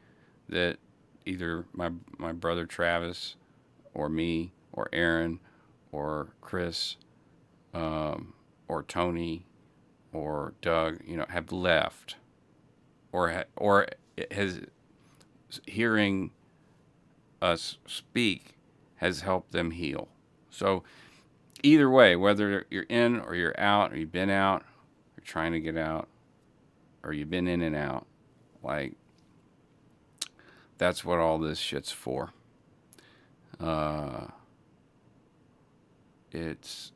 that either my brother Travis or me or Aaron or Chris or Tony or Doug, have left, or has hearing us speak has helped them heal. So either way, whether you're in or you're out, or you've been out, you're trying to get out, or you've been in and out, like, that's what all this shit's for. It's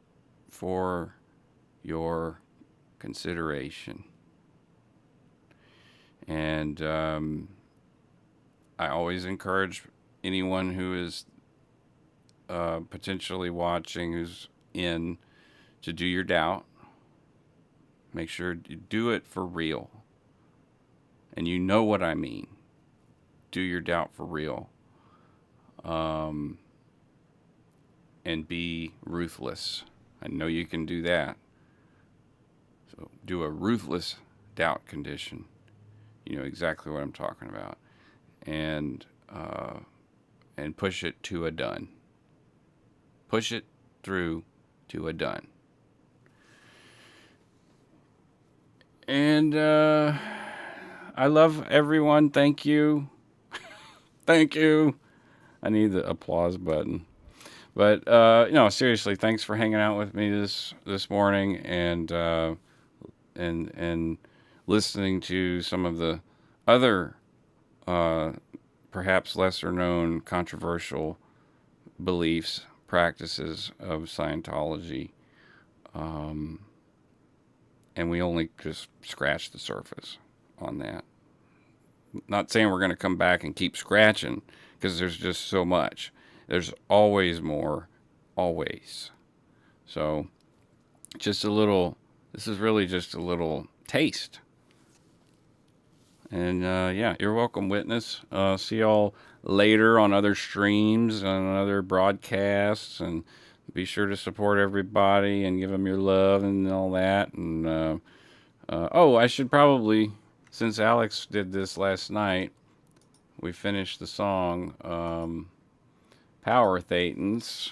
for your consideration. And I always encourage anyone who is potentially watching, who's in, to do your doubt. Make sure you do it for real. And you know what I mean. Do your doubt for real. And be ruthless. I know you can do that. So do a ruthless doubt condition. You know exactly what I'm talking about. And push it to a done. Push it through to a done. And I love everyone. Thank you. Thank you. I need the applause button. But seriously, thanks for hanging out with me this morning and listening to some of the other perhaps lesser known controversial beliefs, practices of Scientology. And we only just scratched the surface on that. Not saying we're going to come back and keep scratching, because there's just so much. There's always more, always. So, this is really just a little taste. And you're welcome, witness. See y'all later on other streams and other broadcasts, and be sure to support everybody and give them your love and all that. And I should probably, since Alex did this last night, we finished the song Power Thetans.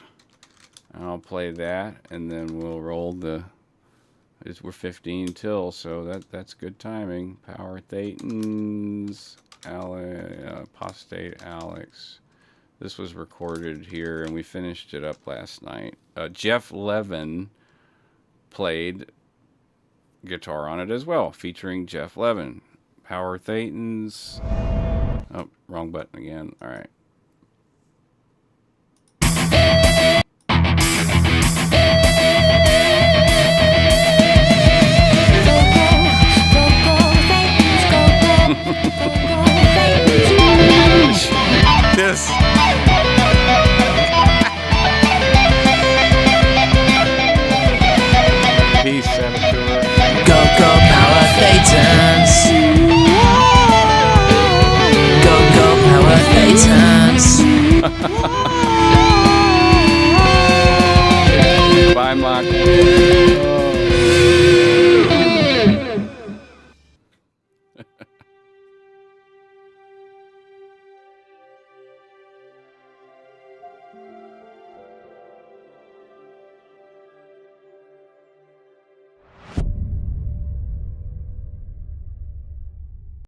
I'll play that, and then we'll roll we're 15 till, so that's good timing. Power Thetans, Apostate Alex. This was recorded here, and we finished it up last night. Jeff Levin played guitar on it as well, featuring Jeff Levin. Power Thetans. Oh, wrong button again. All right.